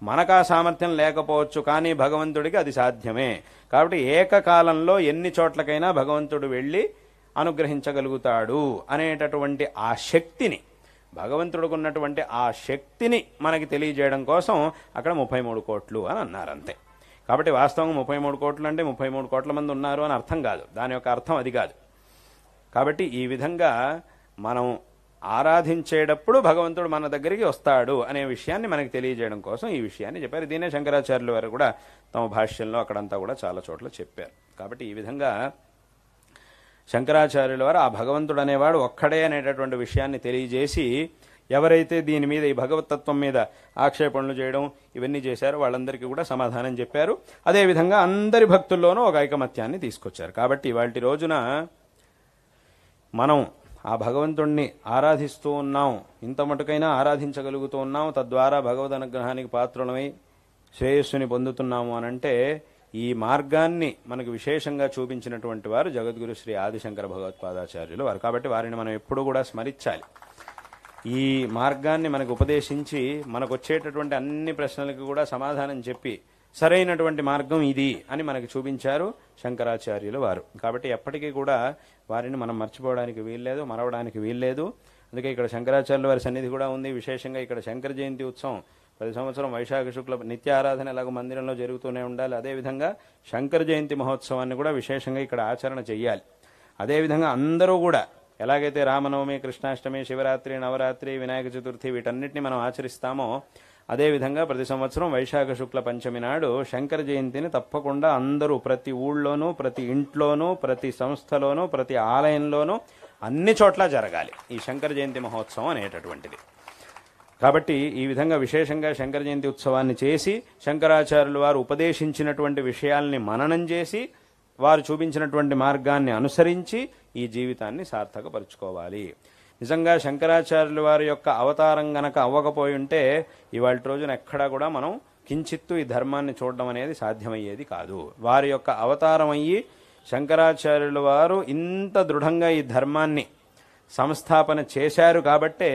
మనకు ఆ సామర్థ్యం లేకపోవచ్చు, కానీ భగవంతుడికి అది సాధ్యమే. కాబట్టి ఏకకాలంలో ఎన్ని చోట్లకైనా భగవంతుడు వెళ్ళి అనుగ్రహించగలుగుతాడు అనేటటువంటి ఆ శక్తిని, భగవంతుడికి ఉన్నటువంటి ఆ శక్తిని మనకి తెలియజేయడం కోసం అక్కడ 33 కోట్లు అని అన్నారు, అంతే. కాబట్టి వాస్తవంగా 33 కోట్లు అంటే 33 కోట్ల మంది ఉన్నారు అని అర్థం కాదు, దాని యొక్క అర్థం అది కాదు. కాబట్టి ఈ విధంగా మనం ఆరాధించేటప్పుడు భగవంతుడు మన దగ్గరికి వస్తాడు అనే విషయాన్ని మనకి తెలియజేయడం కోసం ఈ విషయాన్ని చెప్పారు. దీనే శంకరాచార్యుల వారు కూడా తమ భాష్యంలో అక్కడంతా కూడా చాలా చోట్ల చెప్పారు. కాబట్టి ఈ విధంగా శంకరాచార్యుల వారు ఆ భగవంతుడు అనేవాడు ఒక్కడే అనేటటువంటి విషయాన్ని తెలియజేసి, ఎవరైతే దీని మీద ఈ భగవతత్వం మీద ఆక్షేపణలు చేయడం ఇవన్నీ చేశారో వాళ్ళందరికీ కూడా సమాధానం చెప్పారు. అదేవిధంగా అందరి భక్తుల్లోనూ ఒక ఐకమత్యాన్ని తీసుకొచ్చారు. కాబట్టి ఇవాల్టి రోజున మనం ఆ భగవంతుణ్ణి ఆరాధిస్తూ ఉన్నాం, ఇంత మటుకైనా ఆరాధించగలుగుతూ ఉన్నాం, తద్వారా భగవద్ అనుగ్రహానికి పాత్రులమై శ్రేయస్సుని పొందుతున్నాము అనంటే ఈ మార్గాన్ని మనకు విశేషంగా చూపించినటువంటి వారు జగద్గురు శ్రీ ఆదిశంకర భగవత్పాదాచార్యులు వారు. కాబట్టి వారిని మనం ఎప్పుడూ కూడా స్మరించాలి. ఈ మార్గాన్ని మనకు ఉపదేశించి మనకు వచ్చేటటువంటి అన్ని ప్రశ్నలకు కూడా సమాధానం చెప్పి సరైనటువంటి మార్గం ఇది అని మనకు చూపించారు శంకరాచార్యులు వారు. కాబట్టి ఎప్పటికీ కూడా వారిని మనం మర్చిపోవడానికి వీల్లేదు, మరవడానికి వీల్లేదు. అందుకే ఇక్కడ శంకరాచార్యుల వారి సన్నిధి కూడా ఉంది. విశేషంగా ఇక్కడ శంకర జయంతి ఉత్సవం ప్రతి సంవత్సరం వైశాఖ శుక్ల నిత్య ఆరాధన ఎలాగో మందిరంలో జరుగుతూనే ఉండాలి. అదేవిధంగా శంకర జయంతి మహోత్సవాన్ని కూడా విశేషంగా ఇక్కడ ఆచరణ చెయ్యాలి. అదేవిధంగా అందరూ కూడా ఎలాగైతే రామనవమి, కృష్ణాష్టమి, శివరాత్రి, నవరాత్రి, వినాయక చతుర్థి వీటన్నిటిని మనం ఆచరిస్తామో అదేవిధంగా ప్రతి సంవత్సరం వైశాఖ శుక్ల పంచమి నాడు శంకర జయంతిని తప్పకుండా అందరూ ప్రతి ఊళ్ళోనూ, ప్రతి ఇంట్లోనూ, ప్రతి సంస్థలోనూ, ప్రతి ఆలయంలోనూ అన్ని చోట్ల జరగాలి ఈ శంకర జయంతి మహోత్సవం అనేటటువంటిది. కాబట్టి ఈ విధంగా విశేషంగా శంకర జయంతి ఉత్సవాన్ని చేసి శంకరాచార్యులు వారు ఉపదేశించినటువంటి విషయాల్ని మననం చేసి వారు చూపించినటువంటి మార్గాన్ని అనుసరించి ఈ జీవితాన్ని సార్థకపరుచుకోవాలి. నిజంగా శంకరాచార్యుల వారి యొక్క అవతారం గనక అవ్వకపోయి ఉంటే ఇవాళ రోజున ఎక్కడా కూడా మనం కించిత్తు ఈ ధర్మాన్ని చూడడం అనేది సాధ్యమయ్యేది కాదు. వారి యొక్క అవతారం అయ్యి శంకరాచార్యుల వారు ఇంత దృఢంగా ఈ ధర్మాన్ని సంస్థాపన చేశారు కాబట్టే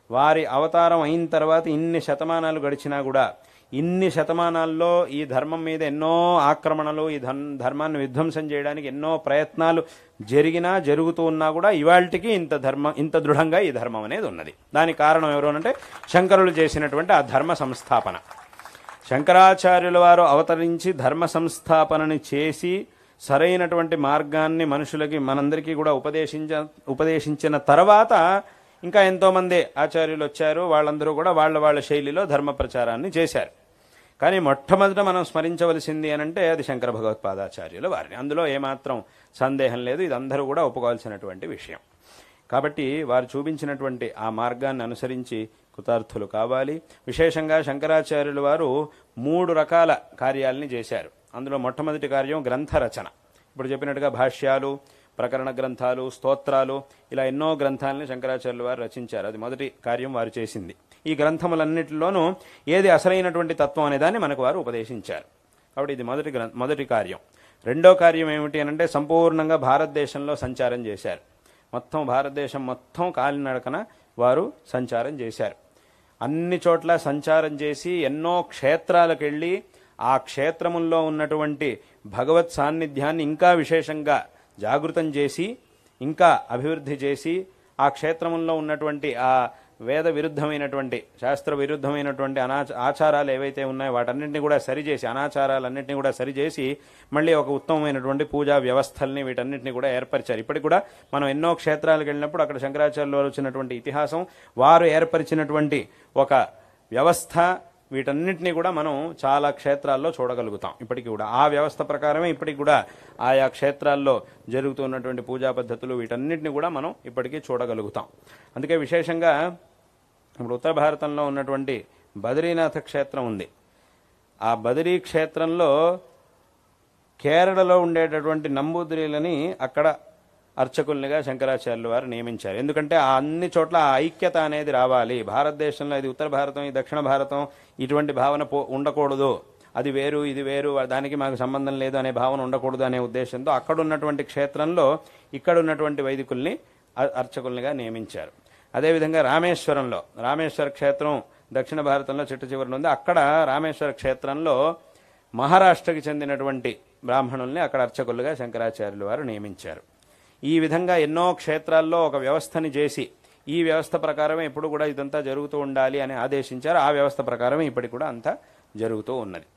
వారి అవతారం అయిన తర్వాత ఇన్ని శతమానాలు గడిచినా కూడా, ఇన్ని శతమానాల్లో ఈ ధర్మం మీద ఎన్నో ఆక్రమణలు, ఈ ధర్మాన్ని విధ్వంసం చేయడానికి ఎన్నో ప్రయత్నాలు జరిగినా జరుగుతూ ఉన్నా కూడా ఇవాళకి ఇంత దృఢంగా ఈ ధర్మం అనేది ఉన్నది. దానికి కారణం ఎవరు అంటే శంకరులు చేసినటువంటి ఆ ధర్మ సంస్థాపన. శంకరాచార్యుల వారు అవతరించి ధర్మ సంస్థాపనని చేసి సరైనటువంటి మార్గాన్ని మనుషులకి మనందరికీ కూడా ఉపదేశించిన తర్వాత ఇంకా ఎంతోమంది ఆచార్యులు వచ్చారు. వాళ్ళందరూ కూడా వాళ్ళ శైలిలో ధర్మ ప్రచారాన్ని చేశారు. కానీ మొట్టమొదట మనం స్మరించవలసింది అనంటే అది శంకర భగవత్పాదాచార్యుల వారిని. అందులో ఏమాత్రం సందేహం లేదు. ఇది అందరూ కూడా ఒప్పుకోవాల్సినటువంటి విషయం. కాబట్టి వారు చూపించినటువంటి ఆ మార్గాన్ని అనుసరించి కృతార్థులు కావాలి. విశేషంగా శంకరాచార్యుల వారు 3 రకాల కార్యాలని చేశారు. అందులో మొట్టమొదటి కార్యం గ్రంథ రచన. ఇప్పుడు చెప్పినట్టుగా భాష్యాలు, ప్రకరణ గ్రంథాలు, స్తోత్రాలు, ఇలా ఎన్నో గ్రంథాలని శంకరాచార్యుల వారు రచించారు. అది మొదటి కార్యం వారు చేసింది. ఈ గ్రంథములన్నిటిలోనూ ఏది అసలైనటువంటి తత్వం అనే దాన్ని మనకు వారు ఉపదేశించారు. కాబట్టి ఇది మొదటి కార్యం. రెండో కార్యం ఏమిటి అనంటే సంపూర్ణంగా భారతదేశంలో సంచారం చేశారు. మొత్తం భారతదేశం మొత్తం కాలినడకన వారు సంచారం చేశారు. అన్ని చోట్ల సంచారం చేసి ఎన్నో క్షేత్రాలకు వెళ్ళి ఆ క్షేత్రముల్లో ఉన్నటువంటి భగవత్ సాన్నిధ్యాన్ని ఇంకా విశేషంగా జాగృతం చేసి, ఇంకా అభివృద్ధి చేసి, ఆ క్షేత్రముల్లో ఉన్నటువంటి ఆ వేద విరుద్ధమైనటువంటి, శాస్త్ర విరుద్ధమైనటువంటి ఆచారాలు ఏవైతే ఉన్నాయో వాటన్నింటినీ కూడా సరిచేసి, అనాచారాలన్నింటినీ కూడా సరిచేసి మళ్ళీ ఒక ఉత్తమమైనటువంటి పూజా వ్యవస్థల్ని వీటన్నింటినీ కూడా ఏర్పరిచారు. ఇప్పటికి కూడా మనం ఎన్నో క్షేత్రాలకు వెళ్ళినప్పుడు అక్కడ శంకరాచార్యులు వారు వచ్చినటువంటి ఇతిహాసం, వారు ఏర్పరిచినటువంటి ఒక వ్యవస్థ, వీటన్నిటినీ కూడా మనం చాలా క్షేత్రాల్లో చూడగలుగుతాం. ఇప్పటికీ కూడా ఆ వ్యవస్థ ప్రకారమే ఇప్పటికి కూడా ఆయా క్షేత్రాల్లో జరుగుతున్నటువంటి పూజా పద్ధతులు వీటన్నిటిని కూడా మనం ఇప్పటికీ చూడగలుగుతాం. అందుకే విశేషంగా ఇప్పుడు ఉత్తర భారతంలో ఉన్నటువంటి బద్రీనాథ క్షేత్రం ఉంది. ఆ బద్రీ క్షేత్రంలో కేరళలో ఉండేటటువంటి నంబూద్రీలని అక్కడ అర్చకుల్నిగా శంకరాచార్యుల వారు నియమించారు. ఎందుకంటే ఆ అన్ని చోట్ల ఆ ఐక్యత అనేది రావాలి. భారతదేశంలో ఇది ఉత్తర భారతం, ఇది దక్షిణ భారతం, ఇటువంటి భావన ఉండకూడదు. అది వేరు, ఇది వేరు, దానికి మాకు సంబంధం లేదు అనే భావన ఉండకూడదు అనే ఉద్దేశంతో అక్కడ ఉన్నటువంటి క్షేత్రంలో ఇక్కడ ఉన్నటువంటి వైదికుల్ని అర్చకుల్నిగా నియమించారు. అదేవిధంగా రామేశ్వరంలో, రామేశ్వర క్షేత్రం దక్షిణ భారతంలో చిట్ట చివరిన ఉంది. అక్కడ రామేశ్వర క్షేత్రంలో మహారాష్ట్రకి చెందినటువంటి బ్రాహ్మణుల్ని అక్కడ అర్చకులుగా శంకరాచార్యుల వారు నియమించారు. ఈ విధంగా ఎన్నో క్షేత్రాల్లో ఒక వ్యవస్థని చేసి, ఈ వ్యవస్థ ప్రకారమే ఇప్పుడు కూడా ఇదంతా జరుగుతూ ఉండాలి అని ఆదేశించారు. ఆ వ్యవస్థ ప్రకారమే ఇప్పటికి కూడా అంతా జరుగుతూ ఉన్నది.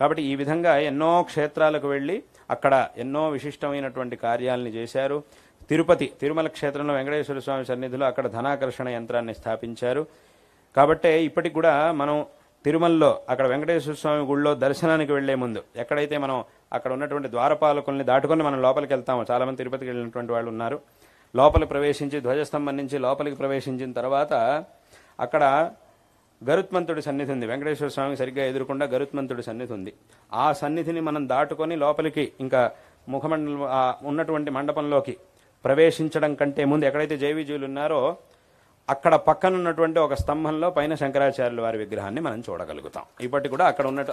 కాబట్టి ఈ విధంగా ఎన్నో క్షేత్రాలకు వెళ్ళి అక్కడ ఎన్నో విశిష్టమైనటువంటి కార్యాలని చేశారు. తిరుమల క్షేత్రంలో వెంకటేశ్వర స్వామి సన్నిధిలో అక్కడ ధనాకర్షణ యంత్రాన్ని స్థాపించారు. కాబట్టే ఇప్పటికి కూడా మనం తిరుమలలో అక్కడ వెంకటేశ్వర స్వామి గుళ్ళో దర్శనానికి వెళ్లే ముందు ఎక్కడైతే మనం అక్కడ ఉన్నటువంటి ద్వారపాలకుల్ని దాటుకొని మనం లోపలికి వెళ్తాము. చాలామంది తిరుపతికి వెళ్ళినటువంటి వాళ్ళు ఉన్నారు. లోపలికి ప్రవేశించి ధ్వజస్తంభం నుంచి లోపలికి ప్రవేశించిన తర్వాత అక్కడ గరుత్మంతుడి సన్నిధి ఉంది. వెంకటేశ్వర స్వామికి సరిగ్గా ఎదురుకుండా గరుత్మంతుడి సన్నిధి ఉంది. ఆ సన్నిధిని మనం దాటుకొని లోపలికి ఇంకా ముఖమండలం ఉన్నటువంటి మండపంలోకి ప్రవేశించడం కంటే ముందు ఎక్కడైతే జైవిజీవులు ఉన్నారో అక్కడ పక్కనున్నటువంటి ఒక స్తంభంలో పైన శంకరాచార్యుల వారి విగ్రహాన్ని మనం చూడగలుగుతాం. ఇప్పటికి కూడా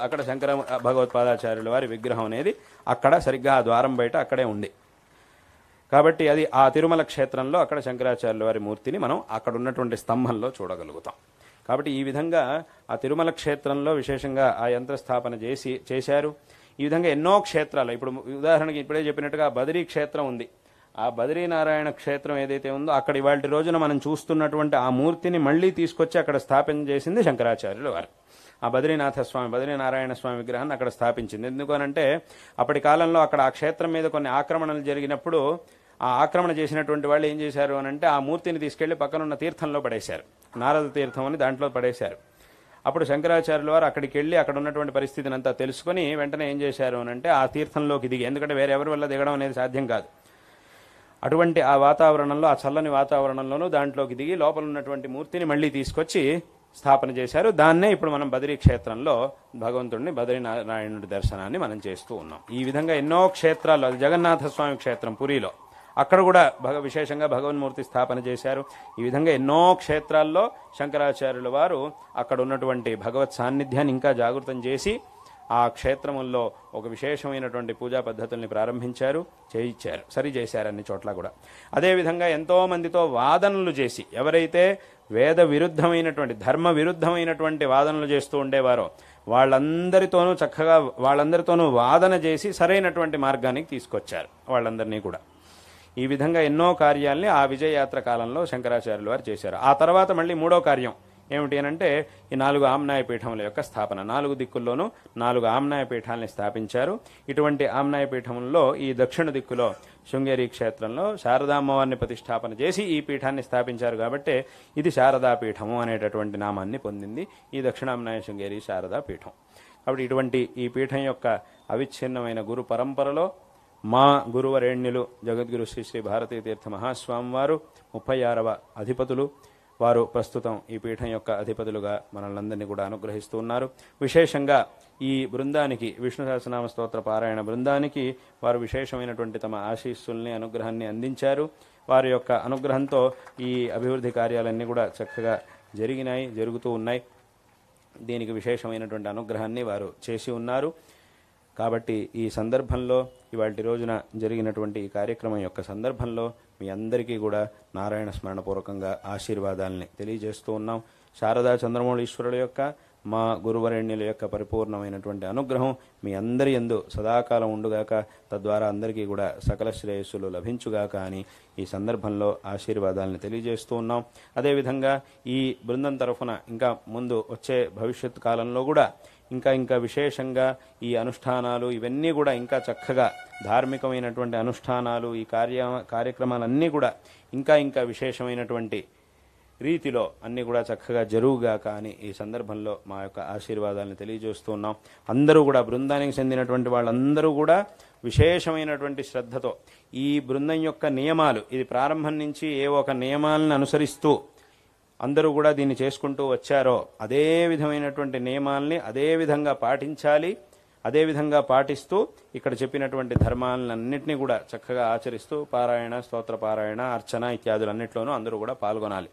అక్కడ శంకర భగవత్పాదాచార్యుల వారి విగ్రహం అనేది అక్కడ సరిగ్గా ఆ ద్వారం బయట అక్కడే ఉంది. కాబట్టి అది ఆ తిరుమల క్షేత్రంలో అక్కడ శంకరాచార్యుల వారి మూర్తిని మనం అక్కడ ఉన్నటువంటి స్తంభంలో చూడగలుగుతాం. కాబట్టి ఈ విధంగా ఆ తిరుమల క్షేత్రంలో విశేషంగా ఆ యంత్రస్థాపన చేశారు. ఈ విధంగా ఎన్నో క్షేత్రాలు, ఇప్పుడు ఉదాహరణకి ఇప్పుడే చెప్పినట్టుగా బదరీ క్షేత్రం ఉంది. ఆ బద్రీనారాయణ క్షేత్రం ఏదైతే ఉందో అక్కడ ఇవాళ రోజున మనం చూస్తున్నటువంటి ఆ మూర్తిని మళ్లీ తీసుకొచ్చి అక్కడ స్థాపన చేసింది శంకరాచార్యుల వారు. ఆ బద్రీనాథ స్వామి, బద్రీనారాయణ స్వామి విగ్రహాన్ని అక్కడ స్థాపించింది. ఎందుకనంటే అప్పటి కాలంలో అక్కడ ఆ క్షేత్రం మీద కొన్ని ఆక్రమణలు జరిగినప్పుడు ఆ ఆక్రమణ చేసినటువంటి వాళ్ళు ఏం చేశారు అనంటే ఆ మూర్తిని తీసుకెళ్లి పక్కనున్న తీర్థంలో పడేశారు. నారద తీర్థం అని దాంట్లో పడేశారు. అప్పుడు శంకరాచార్యుల వారు అక్కడికి వెళ్ళి అక్కడ ఉన్నటువంటి పరిస్థితిని అంతా తెలుసుకుని వెంటనే ఏం చేశారు అనంటే ఆ తీర్థంలోకి దిగి, ఎందుకంటే వేరెవరి వల్ల దిగడం అనేది సాధ్యం కాదు, అటువంటి ఆ వాతావరణంలో, ఆ చల్లని వాతావరణంలోనూ దాంట్లోకి దిగి లోపల ఉన్నటువంటి మూర్తిని మళ్లీ తీసుకొచ్చి స్థాపన చేశారు. దాన్నే ఇప్పుడు మనం బద్రీ క్షేత్రంలో భగవంతుడిని, బద్రీనారాయణుడి దర్శనాన్ని మనం చేస్తూ ఉన్నాం. ఈ విధంగా ఎన్నో క్షేత్రాల్లో, అది జగన్నాథ స్వామి క్షేత్రం పురిలో, అక్కడ కూడా విశేషంగా భగవన్మూర్తి స్థాపన చేశారు. ఈ విధంగా ఎన్నో క్షేత్రాల్లో శంకరాచార్యుల వారు అక్కడ ఉన్నటువంటి భగవత్ సాన్నిధ్యాన్ని ఇంకా జాగృతం చేసి ఆ క్షేత్రముల్లో ఒక విశేషమైనటువంటి పూజా పద్ధతుల్ని ప్రారంభించారు, చేయించారు, సరి చేశారు అన్ని చోట్ల కూడా. అదేవిధంగా ఎంతోమందితో వాదనలు చేసి, ఎవరైతే వేద విరుద్ధమైనటువంటి ధర్మ విరుద్ధమైనటువంటి వాదనలు చేస్తూ ఉండేవారో వాళ్ళందరితోనూ వాదన చేసి సరైనటువంటి మార్గానికి తీసుకొచ్చారు వాళ్ళందరినీ కూడా. ఈ విధంగా ఎన్నో కార్యాల్ని ఆ విజయయాత్ర కాలంలో శంకరాచార్యులు వారు చేశారు. ఆ తర్వాత మళ్ళీ మూడో కార్యం ఏమిటి అనంటే ఈ 4 ఆమ్నాయ పీఠముల యొక్క స్థాపన. 4 దిక్కుల్లోనూ 4 ఆమ్నాయ పీఠాలని స్థాపించారు. ఇటువంటి ఆమ్నాయ పీఠములలో ఈ దక్షిణ దిక్కులో శృంగేరి క్షేత్రంలో శారదామ్మవారిని ప్రతిష్టాపన చేసి ఈ పీఠాన్ని స్థాపించారు కాబట్టి ఇది శారదా పీఠము అనేటటువంటి నామాన్ని పొందింది ఈ దక్షిణామ్నాయ శృంగేరి శారదా పీఠం. కాబట్టి ఇటువంటి ఈ పీఠం యొక్క అవిచ్ఛిన్నమైన గురు పరంపరలో మా గురువరేణ్యులు జగద్గురు శ్రీ శ్రీ భారతీ తీర్థ మహాస్వామి వారు 36వ అధిపతులు. వారు ప్రస్తుతం ఈ పీఠం యొక్క అధిపతులుగా మనల్నందరినీ కూడా అనుగ్రహిస్తూ ఉన్నారు. విశేషంగా ఈ బృందానికి, విష్ణు సహస్రనామ స్తోత్ర పారాయణ బృందానికి వారు విశేషమైనటువంటి తమ ఆశీస్సుల్ని, అనుగ్రహాన్ని అందించారు. వారి యొక్క అనుగ్రహంతో ఈ అభివృద్ధి కార్యాలన్నీ కూడా చక్కగా జరుగుతూ ఉన్నాయి. దీనికి విశేషమైనటువంటి అనుగ్రహాన్ని వారు చేసి ఉన్నారు. కాబట్టి ఈ సందర్భంలో, ఇవాల్టి రోజున జరిగినటువంటి ఈ కార్యక్రమం యొక్క సందర్భంలో మీ అందరికీ కూడా నారాయణ స్మరణపూర్వకంగా ఆశీర్వాదాలని తెలియజేస్తూ ఉన్నాం. శారదా చంద్రమౌళీశ్వరుల యొక్క, మా గురువరేణ్యుల యొక్క పరిపూర్ణమైనటువంటి అనుగ్రహం మీ అందరి యందు సదాకాలం ఉండుగాక, తద్వారా అందరికీ కూడా సకల శ్రేయస్సులు లభించుగాక అని ఈ సందర్భంలో ఆశీర్వాదాలను తెలియజేస్తూ ఉన్నాం. అదేవిధంగా ఈ బృందం తరఫున ఇంకా ముందు వచ్చే భవిష్యత్ కాలంలో కూడా ఇంకా విశేషంగా ఈ అనుష్ఠానాలు ఇవన్నీ కూడా ఇంకా చక్కగా ధార్మికమైనటువంటి అనుష్ఠానాలు, ఈ కార్యక్రమాలన్నీ కూడా ఇంకా విశేషమైనటువంటి రీతిలో అన్నీ కూడా చక్కగా జరుగుగాక అని ఈ సందర్భంలో మా యొక్క ఆశీర్వాదాలను తెలియజేస్తూ ఉన్నాం. అందరూ కూడా, బృందానికి చెందినటువంటి వాళ్ళందరూ కూడా విశేషమైనటువంటి శ్రద్ధతో ఈ బృందం యొక్క నియమాలు, ఇది ప్రారంభం నుంచి ఏ ఒక నియమాలను అనుసరిస్తూ అందరూ కూడా దీన్ని చేసుకుంటూ వచ్చారో అదే విధమైనటువంటి నియమాల్ని అదే విధంగా పాటించాలి. అదే విధంగా పాటిస్తూ ఇక్కడ చెప్పినటువంటి ధర్మాలన్నింటినీ కూడా చక్కగా ఆచరిస్తూ పారాయణ, స్తోత్ర పారాయణ, అర్చన ఇత్యాదులన్నింటిలోనూ అందరూ కూడా పాల్గొనాలి.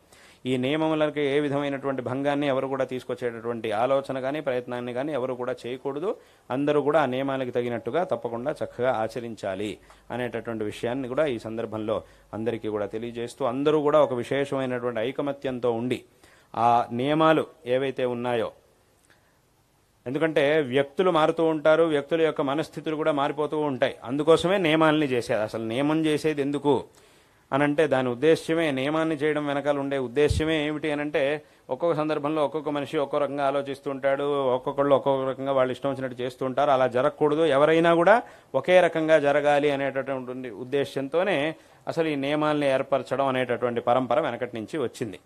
ఈ నియమములకి ఏ విధమైనటువంటి భంగాన్ని ఎవరు కూడా తీసుకొచ్చేటటువంటి ఆలోచన కానీ ప్రయత్నాన్ని కానీ ఎవరు కూడా చేయకూడదు. అందరూ కూడా ఆ నియమాలకి తగినట్టుగా తప్పకుండా చక్కగా ఆచరించాలి అనేటటువంటి విషయాన్ని కూడా ఈ సందర్భంలో అందరికీ కూడా తెలియజేస్తూ, అందరూ కూడా ఒక విశేషమైనటువంటి ఐకమత్యంతో ఉండి ఆ నియమాలు ఏవైతే ఉన్నాయో, ఎందుకంటే వ్యక్తులు మారుతూ ఉంటారు, వ్యక్తుల యొక్క మనస్థితులు కూడా మారిపోతూ ఉంటాయి. అందుకోసమే నియమాలని చేసేది. అసలు నియమం చేసేది ఎందుకు అనంటే దాని ఉద్దేశ్యమే, నియమాన్ని చేయడం వెనకాల ఉండే ఉద్దేశ్యమే ఏమిటి అనంటే, ఒక్కొక్క సందర్భంలో ఒక్కొక్క మనిషి ఒక్కో రకంగా ఆలోచిస్తూ ఉంటాడు, ఒక్కొక్కళ్ళు ఒక్కొక్క రకంగా వాళ్ళు ఇష్టం వచ్చినట్టు చేస్తూ ఉంటారు. అలా జరగకూడదు, ఎవరైనా కూడా ఒకే రకంగా జరగాలి అనేటటువంటి ఉద్దేశ్యంతోనే అసలు ఈ నియమాల్ని ఏర్పరచడం అనేటటువంటి పరంపర వెనకటి నుంచి వచ్చింది.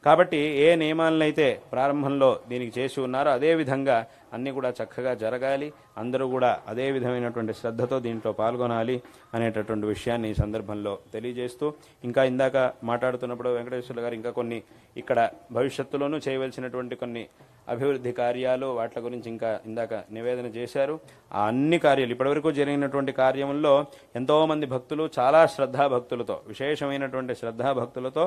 కాబట్టి ఏ నియమాలనైతే ప్రారంభంలో దీనికి చేసి ఉన్నారో అదే విధంగా అన్నీ కూడా చక్కగా జరగాలి, అందరూ కూడా అదే విధమైనటువంటి శ్రద్ధతో దీంట్లో పాల్గొనాలి అనేటటువంటి విషయాన్ని ఈ సందర్భంలో తెలియజేస్తూ, ఇంకా ఇందాక మాట్లాడుతున్నప్పుడు వెంకటేశ్వర్లు గారు ఇంకా కొన్ని ఇక్కడ భవిష్యత్తులోనూ చేయవలసినటువంటి కొన్ని అభివృద్ధి కార్యాలు వాటి గురించి ఇంకా ఇందాక నివేదన చేశారు. ఆ అన్ని కార్యాలు ఇప్పటివరకు జరిగినటువంటి కార్యముల్లో ఎంతోమంది భక్తులు చాలా శ్రద్ధాభక్తులతో, విశేషమైనటువంటి శ్రద్ధాభక్తులతో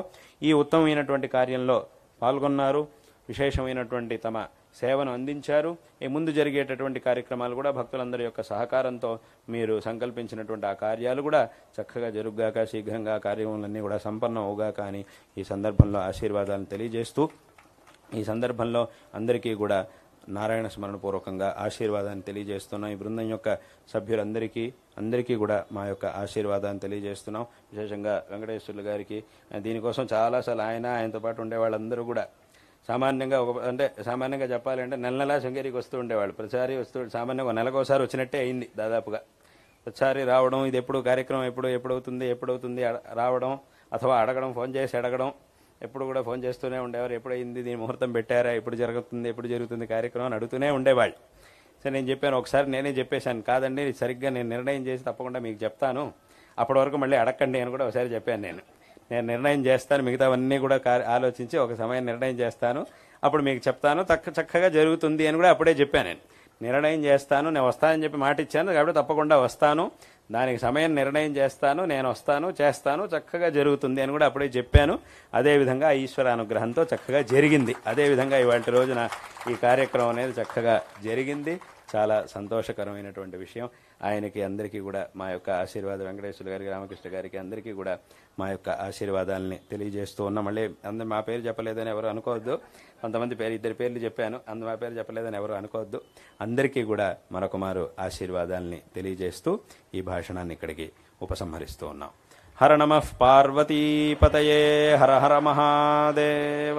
ఈ ఉత్తమమైనటువంటి కార్యంలో పాల్గొన్నారు. విశేషమైనటువంటి తమ సేవను అందించారు. ఈ ముందు జరిగేటటువంటి కార్యక్రమాలు కూడా భక్తులందరి యొక్క సహకారంతో మీరు సంకల్పించినటువంటి ఆ కార్యాలు కూడా చక్కగా జరుగుగాక, శీఘ్రంగా కార్యములన్నీ కూడా సంపన్నం అవుగాక అని ఈ సందర్భంలో ఆశీర్వాదాలను తెలియజేస్తూ, ఈ సందర్భంలో అందరికీ కూడా నారాయణ స్మరణపూర్వకంగా ఆశీర్వాదాన్ని తెలియజేస్తున్నాం. ఈ బృందం యొక్క సభ్యులందరికీ కూడా మా యొక్క ఆశీర్వాదాన్ని తెలియజేస్తున్నాం. విశేషంగా వెంకటేశ్వర్లు గారికి, దీనికోసం చాలాసార్లు ఆయనతో పాటు ఉండే వాళ్ళందరూ కూడా సామాన్యంగా చెప్పాలంటే నెల శృంగేరికి వస్తూ ఉండేవాళ్ళు. ప్రతిసారి సామాన్యంగా నెలకోసారి వచ్చినట్టే అయింది దాదాపుగా. ప్రతిసారి రావడం, ఇది ఎప్పుడు కార్యక్రమం ఎప్పుడవుతుంది రావడం, అథవా అడగడం, ఫోన్ చేసి అడగడం, ఎప్పుడు కూడా ఫోన్ చేస్తూనే ఉండేవారు. ఎప్పుడైంది, దీని ముహూర్తం పెట్టారా, ఎప్పుడు జరుగుతుంది కార్యక్రమం అని అడుగుతూనే ఉండేవాళ్ళు. సరే నేను చెప్పాను, ఒకసారి నేనే చెప్పేశాను, కాదండి సరిగ్గా నేను నిర్ణయం చేసి తప్పకుండా మీకు చెప్తాను, అప్పటి వరకు మళ్ళీ అడగండి అని కూడా ఒకసారి చెప్పాను. నేను నిర్ణయం చేస్తాను, మిగతావన్నీ కూడా ఆలోచించి ఒక సమయం నిర్ణయం చేస్తాను, అప్పుడు మీకు చెప్తాను, చక్కగా జరుగుతుంది అని కూడా అప్పుడే చెప్పాను. నేను నిర్ణయం చేస్తాను, నేను వస్తానని చెప్పి మాట ఇచ్చాను కాబట్టి తప్పకుండా వస్తాను, దానికి సమయం నిర్ణయం చేస్తాను, నేను వస్తాను, చేస్తాను, చక్కగా జరుగుతుంది అని కూడా అప్పుడే చెప్పాను. అదేవిధంగా ఈశ్వర అనుగ్రహంతో చక్కగా జరిగింది. అదేవిధంగా ఇవాళ రోజున ఈ కార్యక్రమం అనేది చక్కగా జరిగింది. చాలా సంతోషకరమైనటువంటి విషయం. ఆయనకి అందరికీ కూడా మా యొక్క ఆశీర్వాదం, వెంకటేశ్వర గారికి, రామకృష్ణ గారికి అందరికీ కూడా మా యొక్క ఆశీర్వాదాలని తెలియజేస్తూ ఉన్నాం. మళ్ళీ అందరు మా పేరు చెప్పలేదని ఎవరు అనుకోవద్దు. కొంతమంది ఇద్దరి పేర్లు చెప్పాను, మా పేరు చెప్పలేదని ఎవరు అనుకోవద్దు. అందరికీ కూడా మరొకమారు ఆశీర్వాదాలని తెలియజేస్తూ ఈ భాషణాన్ని ఇక్కడికి ఉపసంహరిస్తూ ఉన్నాం. హర నమః పార్వతీపతయే, హర హర మహాదేవ.